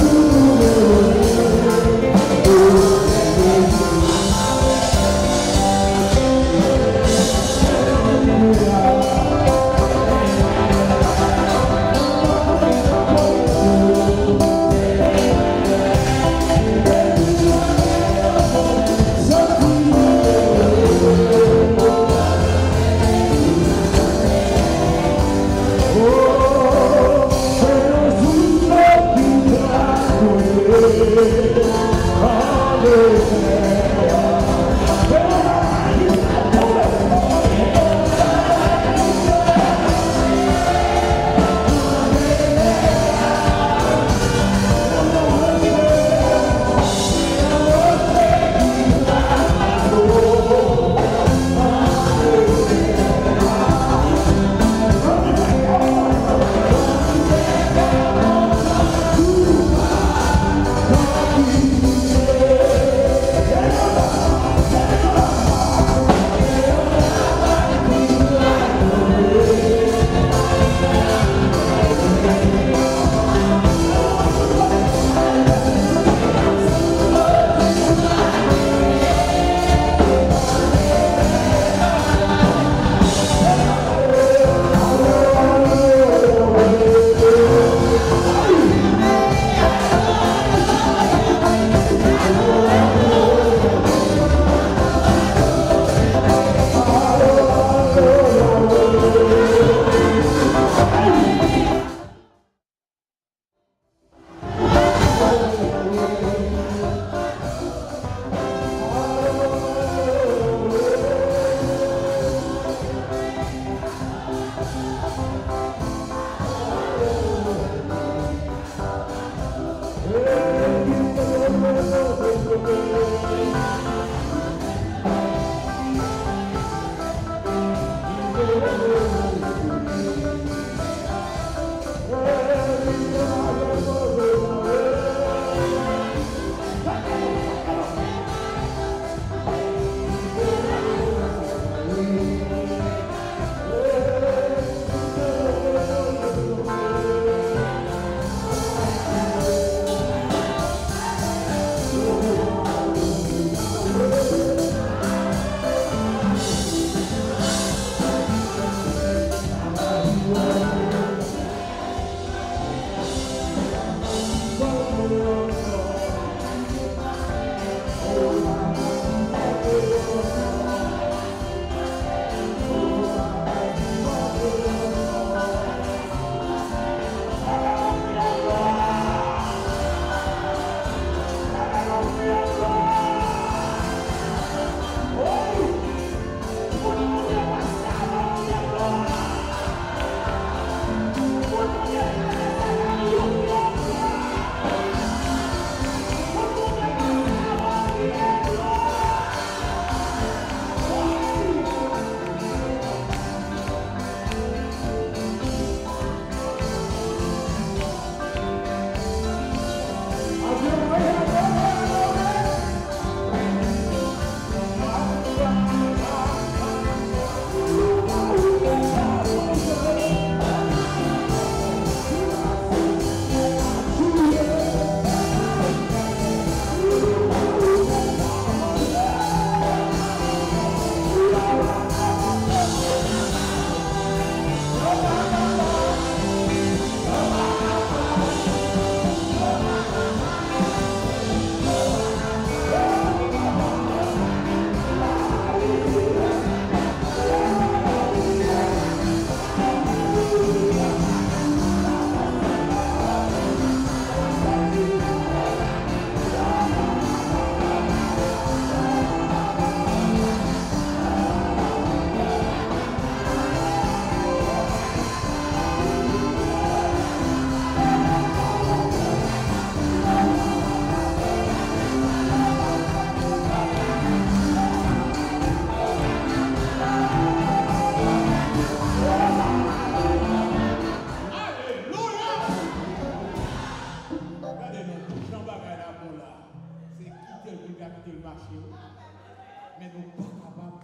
mais nous pas capables.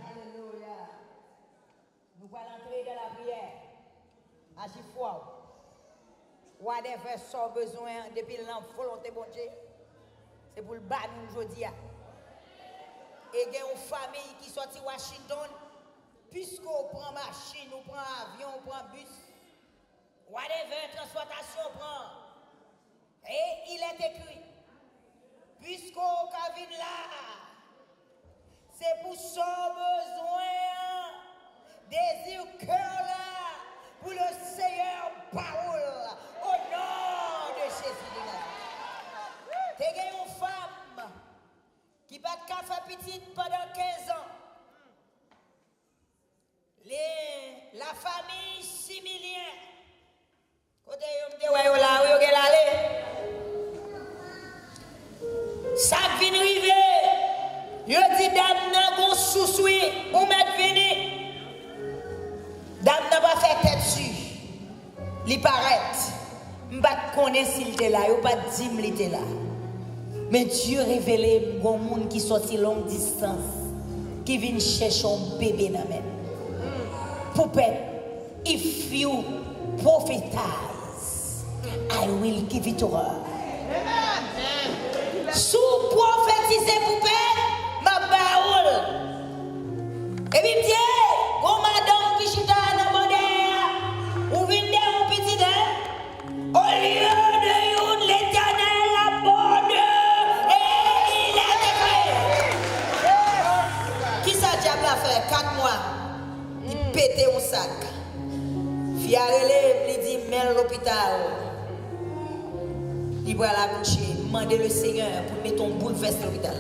Alléluia. Nous allons entrer dans la prière. À chaque fois. Whatever son besoin depuis la volonté de Dieu. C'est pour le bas nous aujourd'hui. Et il y a une famille qui sortit Washington. Puisqu'on prend machine, on prend avion, on prend bus. Whatever transportation on prend. Et il est écrit. Puisqu'on vient là. C'est pour son besoin. Désir cœur là. Pour le Seigneur parole. Au nom de Jésus. Tu as une femme qui bat café petite pendant 15 ans. La famille similien. Côté ça vient arriver. Yo dit dame nan gon sousoui ou met vini. Dame n'a pas fait tête dessus. Li paraît. M'pas connaît s'il était là, yo pas dit m'il était là. Mais Dieu révélé gon monde qui sorti longue distance qui vient chercher un bébé nan men. Poupette, if you prophesize, I will give it to her. Sous prophétiser poupette, ma baoule. Et puis Dieu, bon madame qui chita dans mon derrière, ou vinde mon petit dé, au lieu de yon l'éternel la bonne, et il est écrit. Qui ça diable a fait 4 mois? Il pétait un sac. Fiarele, il dit, mets l'hôpital. Il va la coucher. Demandez le Seigneur pour mettre ton bouleverse à l'hôpital.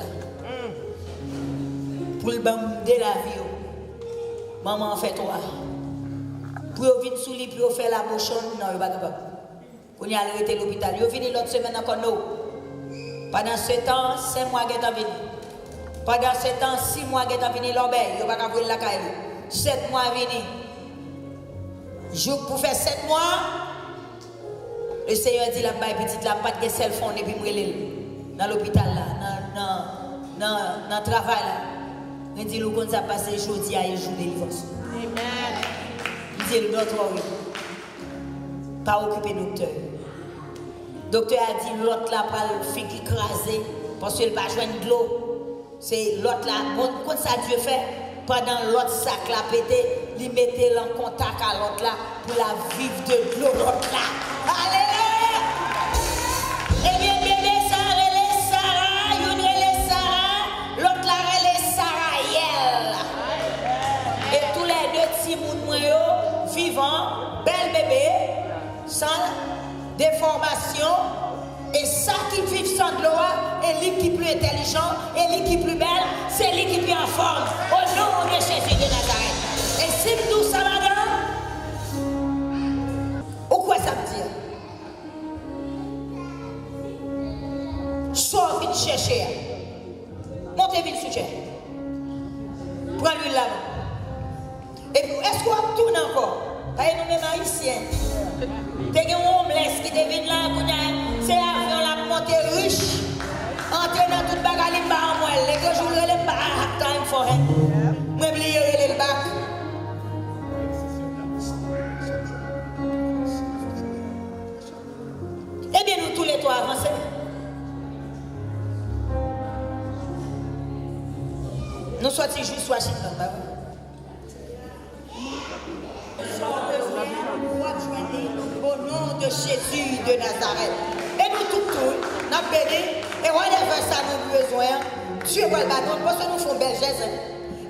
Pour le bamder la vie. Maman, fait toi. Pour venir sous lui, pour faire la bouchon, non, il n'est pas capable. Pour y aller à l'hôpital. Il vient l'autre semaine encore nous. Pendant ce temps, 5 mois qu'il est venu. Pendant ce temps, 6 mois qu'il est venu l'obéir. Il n'est pas capable de la caille. 7 mois venu. Jour pour faire 7 mois, le Seigneur dit la baille petite, la patte de sel fond et puis brûler dans l'hôpital là, dans le travail là. Il dit, nous ça passé jeudi à jour de délivrance. Amen. Il dit, le docteur, pas occupé docteur. Docteur a dit, l'autre là, pas le fait écraser parce qu'il va joindre de l'eau. C'est l'autre là, quand ça Dieu fait, pendant l'autre sac là pété, il mettait en contact à l'autre là pour la vivre de l'eau l'autre là. Alléluia! Eh bien, bébé, ça relève Sarah, une relève Sarah, l'autre là relève Sarayel. Et tous les deux petits moutons vivants, bel bébé, sans déformation. Et ça qui vit sans gloire, et lui qui est plus intelligent, et lui qui est plus belle, c'est lui qui est plus en forme. Au nom de Jésus de Nazareth. Et si nous ça madame, ou quoi ça veut dire? Sors vite chercher. Montez vite sur prends lui là. Et puis, est-ce qu'on tourne encore? Parce que nous-mêmes haïtiens, t'es un homeless qui devine là, c'est avion la montée riche. Entrer dans toute bagarre, il bat en moi. Les gars, je voulais le bac, have time for him. Moi, je voulais le bac. Eh bien, nous tous les trois avancés. Nous sortis juste Washington. Au nom de Jésus de Nazareth. Et nous tous, nous avons béni. Et whatever ça nous besoin, Dieu va le battre. Parce que nous faisons belle geste.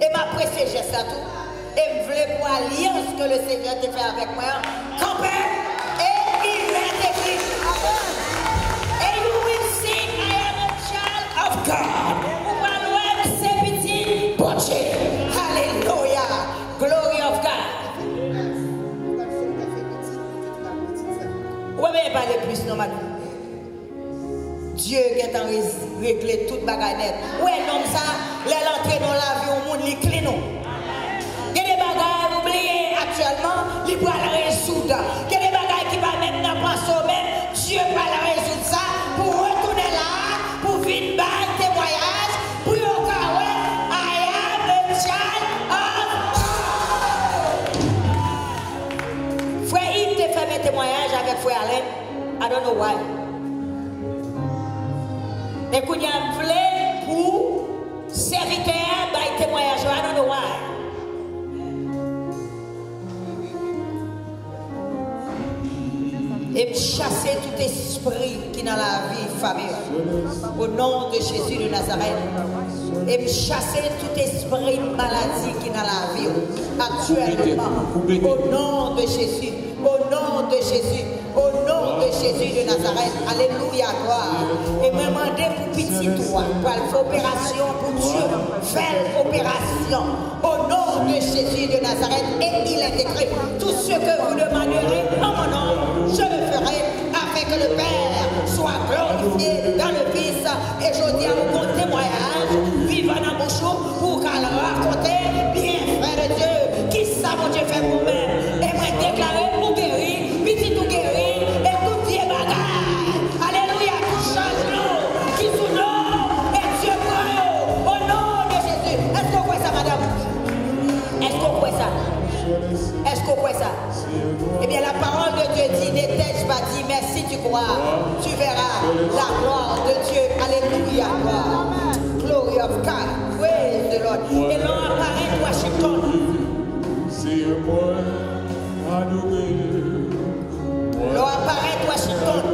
Et ma précieuse geste à tout. Et je voulais pour l'alliance que le Seigneur te fait avec moi. Camper. Et il est écrit. Et you will sing, I am a child of God. Vous parlez, c'est petit. Bon Dieu. Alléluia. Glory of God. Oui, mais parlez plus, non, madame. Dieu qui est en régler toute bagaille net. Ouais, non, ça, l'entrée dans l'avion, le monde, les clés, non. Il y a des bagailles oubliées actuellement, ils peuvent la résoudre. Il y a des bagailles qui vont maintenant penser au même. Dieu va la résoudre ça pour retourner là, pour venir bas témoignage, pour y avoir Et chasser tout esprit qui dans la vie, Fabien. Au nom de Jésus de Nazareth. Et chasser tout esprit de maladie qui dans la vie actuellement. Au nom de Jésus. Au nom de Jésus. Au nom de Jésus de Nazareth. Alléluia, gloire. Et me demander pour petit toi, pour faire opération pour Dieu. Faire opération. Au nom de Jésus de Nazareth. Et il est écrit, tout ce que vous demanderez en mon nom, je le ferai afin que le Père soit glorifié dans le Fils. Et je dis à mon bon témoignage, vivant dans mon jour, pour qu'elle raconte bien, frère de Dieu, qui ça mon Dieu fait pour moi. Et moi déclarer pour guérir, petit tout guérir, et tout vieille bagaille. Alléluia, tout change l'eau, qui sous l'eau, et Dieu croit au nom de Jésus. Est-ce qu'on voit ça, madame? Est-ce qu'on voit ça? Est-ce qu'on voit ça? Eh bien, la parole de Dieu dit, n'étais-je pas dit, mais si tu crois, tu verras la gloire de Dieu. Alléluia, gloire. Glory of God. Praise the Lord. Et l'on apparaît Washington. L'on apparaît Washington.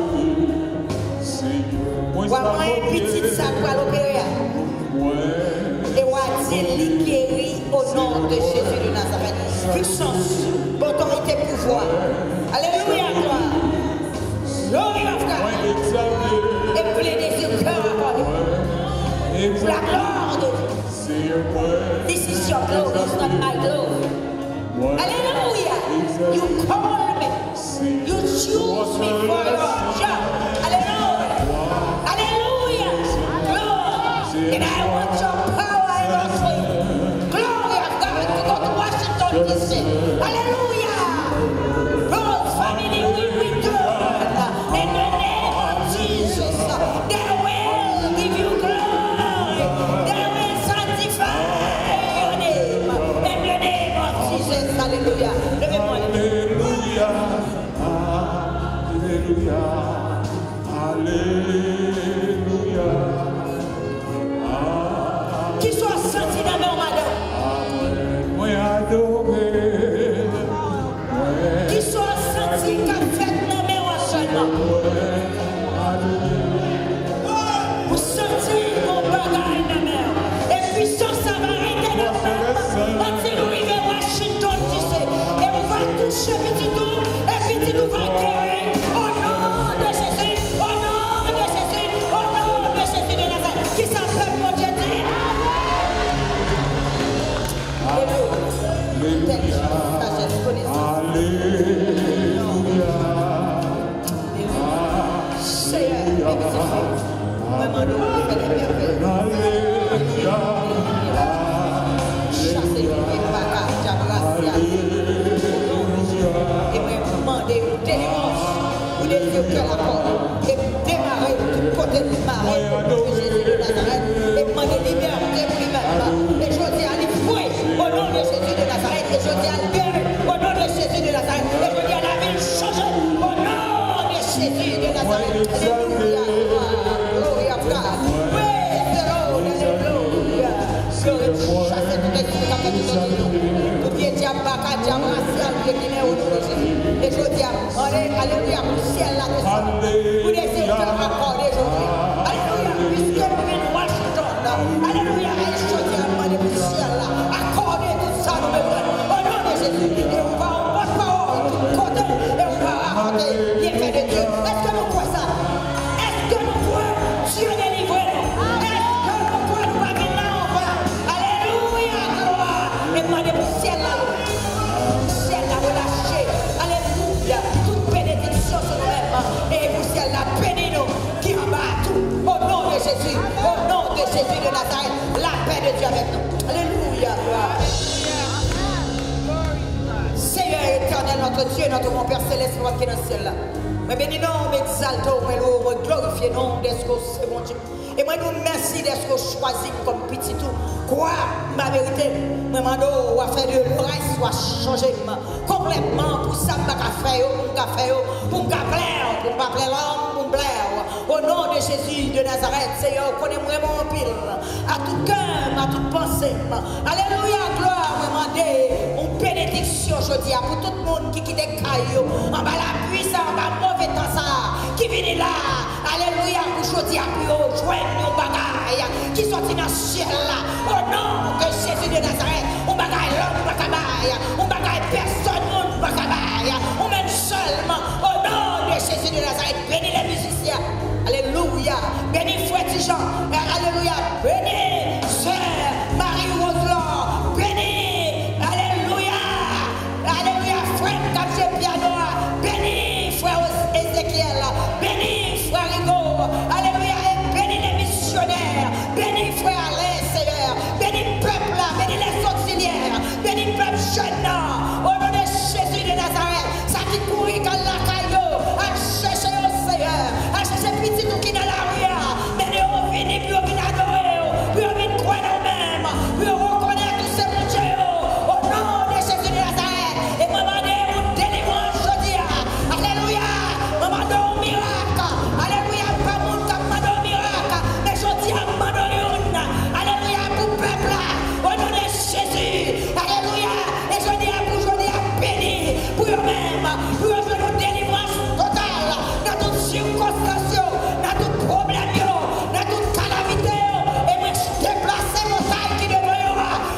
Voilà un petit sac pour l'opérer. Et on a dit, il guérit au nom de Jésus de Nazareth. Puissance, autorité, pouvoir. Alléluia, gloire. Glory of God. Et plaider sur cœur à lui. Pour la gloire de Dieu. This is your glory, it's not my glory. Alléluia. You call me. You choose me for your job. Alléluia. Alléluia. Glory. And I want your power and also glory of God to go to Washington, D.C. Hallelujah. God's family will return in the name of Jesus. They will give you glory. They will sanctify your name in the name of Jesus. Hallelujah. Alléluia. Alléluia. Alléluia. Qui soit senti dans nos madame. Moi adoré. Qui soit senti qu'a fait nos mères seulement. Vous sentez mon bagage dans mer. Et puis ça va arrêter dans mer. Quand nous arrivons à Washington, tu sais. Et on va toucher petit tout. Et petit tout va guérir. Au nom de Jésus. Au nom de Jésus. Au nom de Jésus de Nazareth. Qui s'appelle mon Dieu dit. Et je dis, alléluia, pour le ciel là-dessus. Vous laissez le cœur accorder aujourd'hui. Alléluia, puisque nous venons Washington. Alléluia, et je dis, pour le ciel là, accorder tout ça, nous besoin. Au nom de Jésus. Et on va en bonne parole, tout côté, et on va raconter l'effet de Dieu. Est-ce que nous croyons ça? Est-ce que nous croyons Dieu délivrer nous? Est-ce que nous croyons nous va venir là, on va? Alléluia, gloire. Et demandez pour le ciel là. Ciel là, relâché. Alléluia. Toute bénédiction sur nous-mêmes. Et pour ciel là, bénis-nous. Qui en bat tout. Au nom de Jésus. Au nom de Jésus de Nazareth. La paix de Dieu avec nous. Alléluia, gloire. Seigneur éternel, notre Dieu, notre mon Père céleste, qui est dans le ciel là. Mais bénis-nous, m'exaltons, mais nous glorifions, d'être c'est mon Dieu. Et moi, nous merci d'être choisi comme petit tout. Quoi, ma vérité, moi, je vais faire de l'oreille, soit changer complètement pour ça, pour me plaire, pour pas plaire l'homme, pour me plaire. Au nom de Jésus de Nazareth, Seigneur, connais vraiment en pile, à tout cœur, à toute pensée. Alléluia, gloire, demander une bénédiction. bénédiction aujourd'hui pour tout le monde qui quitte Caillou, en bas la puissance, en bas mauvais temps ça, qui vient là, alléluia, pour aujourd'hui pour joindre nos bagailles, qui sortent dans le ciel là, au nom de Jésus de Nazareth, on bagaille l'homme, on bagaille personne, on bagaille, on mène seulement au nom de Jésus de Nazareth, bénis les musiciens, alléluia, bénis Frère Tijan, alléluia, bénis Sœur Marie-Rose, bénis, alléluia, alléluia, Frère Capché Piano, bénis Frère Ézéchiel, bénis Frère Rigaud, alléluia, et bénis les missionnaires, bénis Frère Alain, Seigneur, bénis le peuple là, bénis les auxiliaires, bénis le peuple jeune, au nom de Jésus de Nazareth, ça qui courit quand la caillou, à chercher au Seigneur, à chercher petit tout qui dans la rue, mais nous venons, puis on vient adorer, puis on vient croire nous-mêmes, puis on reconnaît tous ces mon Dieu, au nom de Jésus de Nazareth, et maman de délivrance aujourd'hui, alléluia, maman de miracle, alléluia, pas mon cap, maman de miracle, mais aujourd'hui, maman de une, alléluia, pour le peuple, au nom de Jésus, alléluia, et je dis pour aujourd'hui, béni, pour eux-mêmes, pour eux nous délivrance totale, dans toute circonstance, dans tout problème, dans toute calamité, et moi je déplace mon taille qui devrait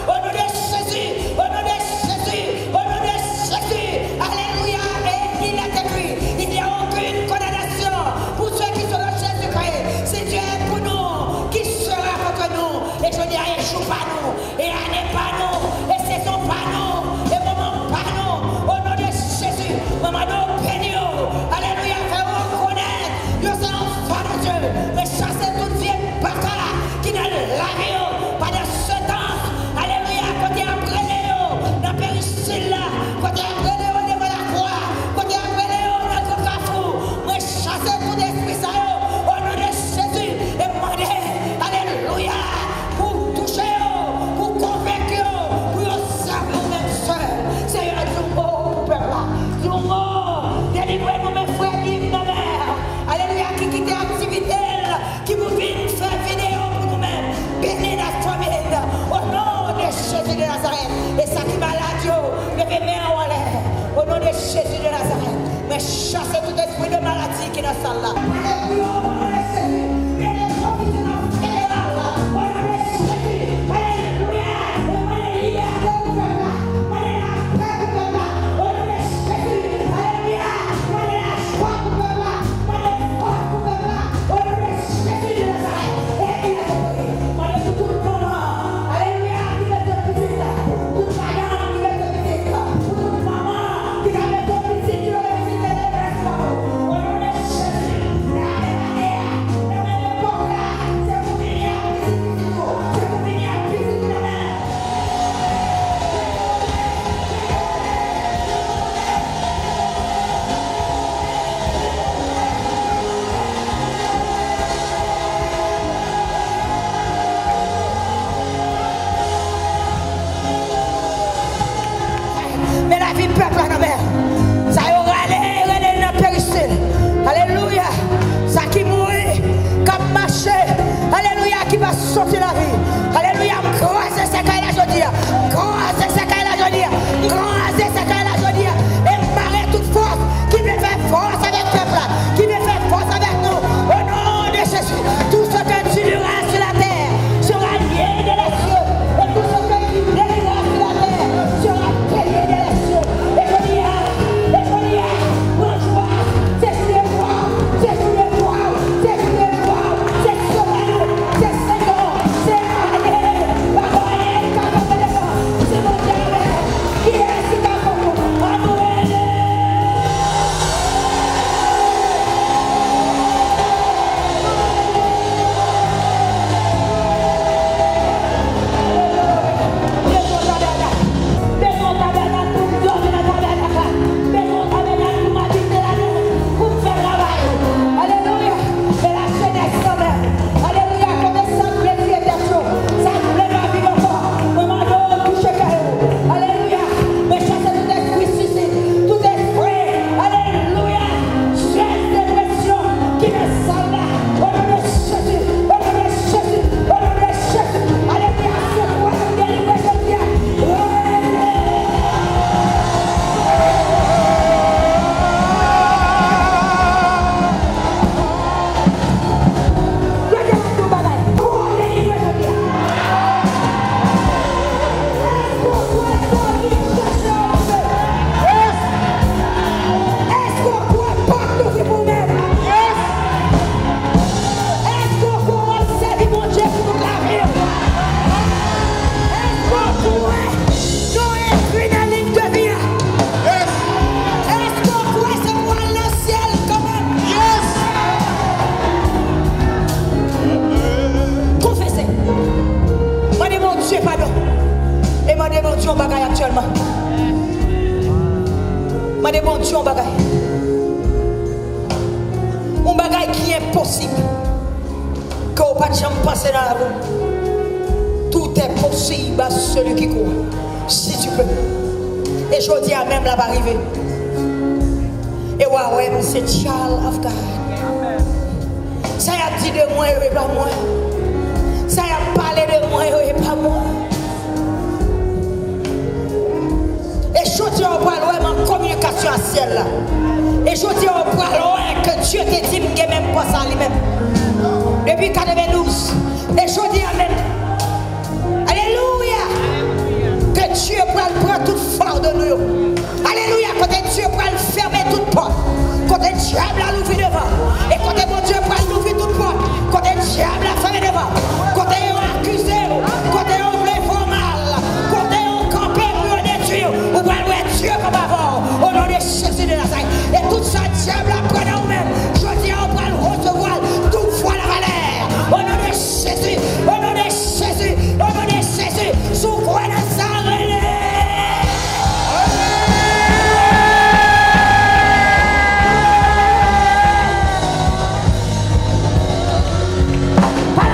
au nom de Jésus, au nom de Jésus, au nom de Jésus, alléluia, et il est écrit, il n'y a aucune condamnation pour ceux qui sont dans Jésus-Christ, c'est Dieu pour nous, qui sera contre nous, et je dis rien joue pas nous, et année pas nous, et saison pas nous, et moment pas nous, au nom de Jésus, maman nous bénis, alléluia, fais reconnaître, nous sommes enfants de Dieu, mais chassez toute vieille bataille qui n'a la vie, pendant ce temps, alléluia, côté après Léo, dans Péricile là, côté après Léo devant la croix, côté après Léo dans le carrefour, mais chassez tout esprit ça, au nom de Jésus, et demandez, alléluia, pour toucher, pour convaincre, pour servir nous-mêmes seuls, Seigneur, du mot, peuple là, du mot, délivrez-nous mes frères libres de mer, alléluia, qui quitte l'activité, qui vous vient faire vidéo pour nous-mêmes, bénis la famille, au nom de Jésus de Nazareth, et ça qui malade, levez mes mains en l'air, au nom de Jésus de Nazareth, mais chassez tout esprit de maladie qui est dans cette salle là. Alléluia, au nom de Jésus, et les professionnels fédéraux, au nom de Jésus, alléluia, alléluia, mais la vie peuple à mer, ça y aura les dans Péricile, alléluia, ça qui mourit, qui marche, alléluia, qui va sortir la vie, alléluia, croisez ce qu'il a aujourd'hui, croisez ce qu'il a aujourd'hui, croisez ce qu'il a aujourd'hui, et marrer toute force qui veut faire force avec le peuple, qui veut faire force avec nous, au nom de Jésus, tout ce que tu liras sur la terre sera lié de les cieux, et tout ce que tu délivreras sur la terre sera payé de les cieux. Dieu un bagage actuellement. Je demande bon Dieu un bagage. Un bagage qui est impossible. Que vous ne pouvez jamais passer dans la vie. Tout est possible à celui qui court. Si tu peux. Et je dis à même là va arriver. Et ouais, c'est child of God. Ça y a dit de moi et pas moi. Ça y a parlé de moi et pas moi. Et je dis au parle en communication à ciel là. Et je dis au parle que Dieu te dit que même pas ça lui-même. Depuis 92. Et je dis amen. Alléluia. Que Dieu prend toute force de nous. Alléluia. Quand Dieu prend fermer toute porte. Quand le diable a l'ouvert devant. Et quand mon Dieu prend l'ouvrir toute porte. Quand le diable a fermé devant. Quand il a accusé. Quand il a voulu faire mal. Quand il a campé pour détruire. Ou pour louer Dieu comme avant. Au nom de Jésus de Nazareth. Et tout ça, diable a pris en nous-mêmes. Je dis, on va le recevoir. Tout fois la valeur. Au nom de Jésus. Au nom de Jésus. Au nom de Jésus. Sous quoi la sarelle. Pas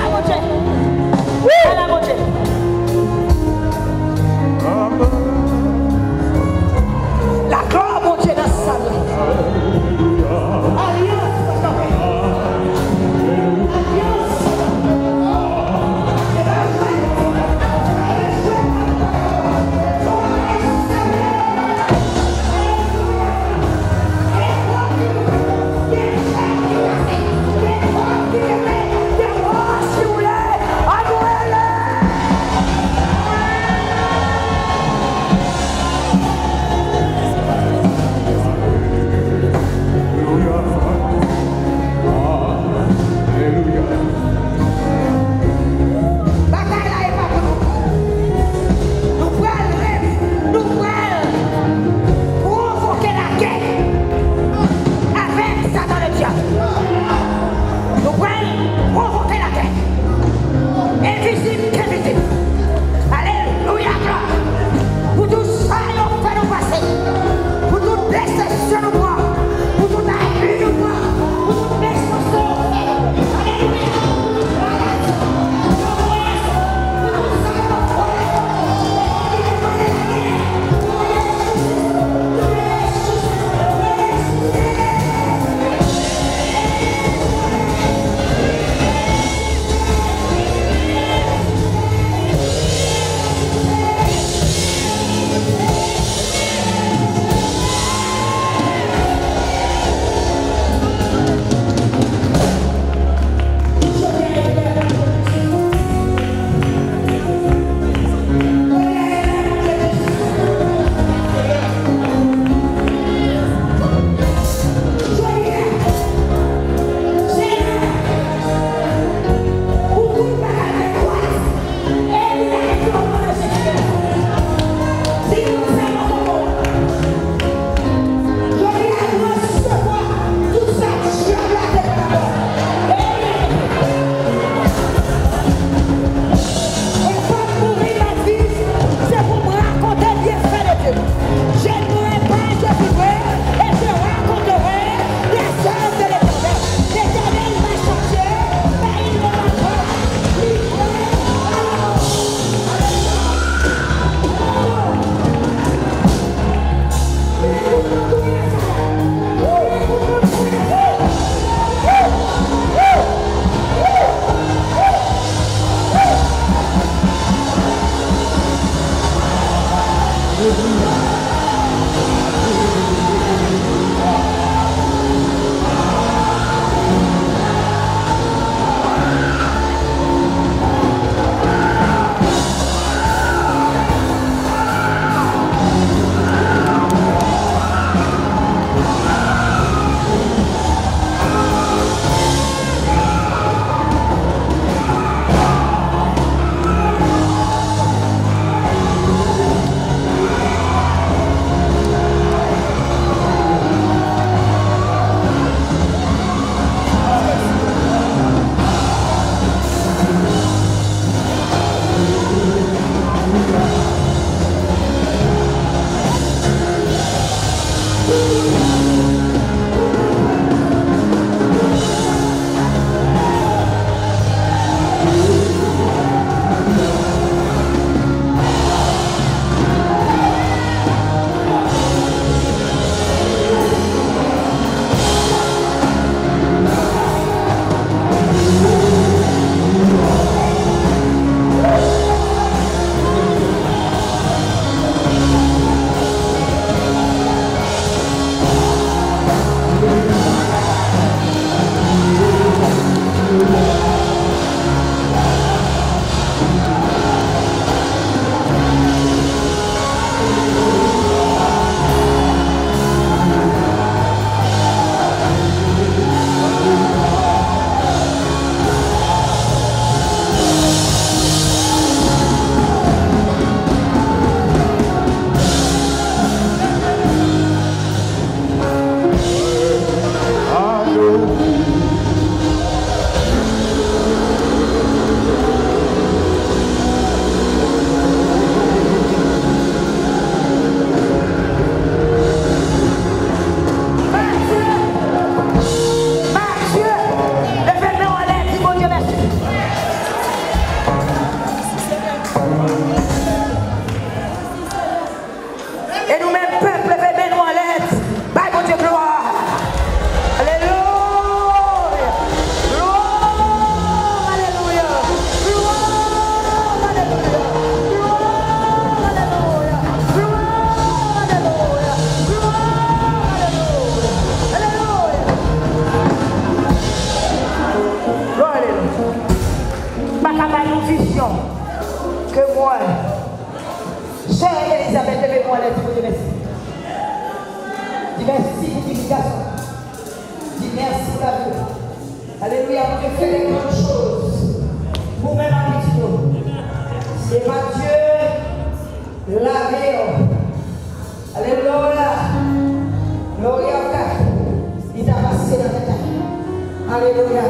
Elisabeth, levez-moi les Dieu merci. Dis merci pour l'éducation. Dis merci pour la vie. Alléluia, vous avez fait des grandes choses. Vous-même en petit. C'est pas Dieu lavé. Alléluia. Gloria au Père. Il t'a passé dans le temps. Alléluia.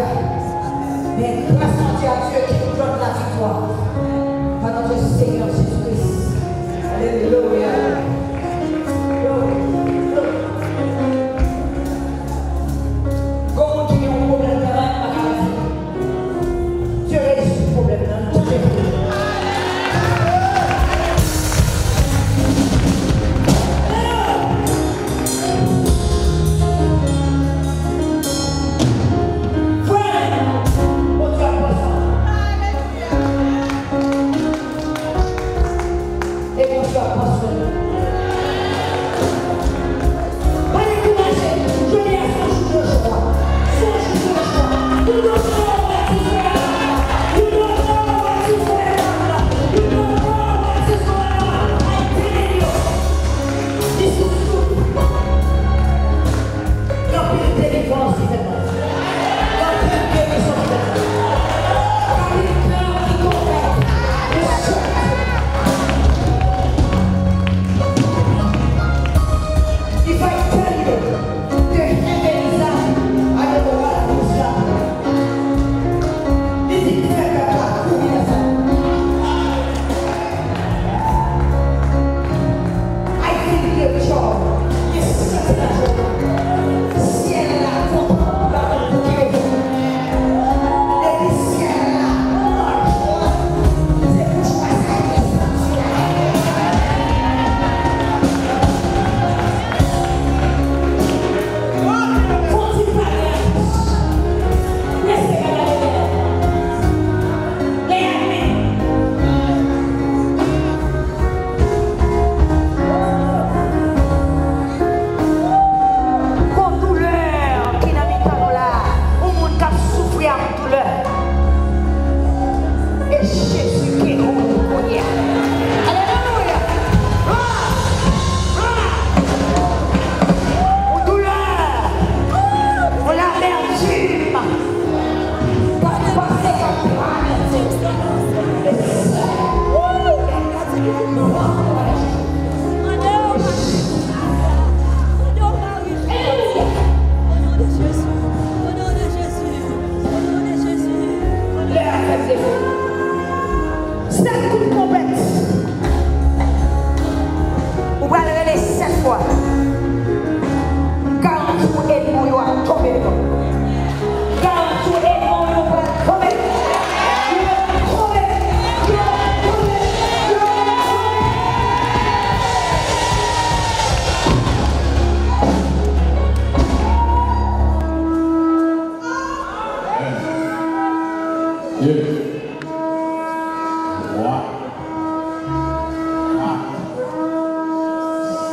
Mais grâce à Dieu qui nous donne la victoire. Par notre Seigneur Jésus-Christ. Alléluia. Comment tu as un problème de travail par la vie? Dieu résout le problème dans tous les cas.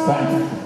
Thank you.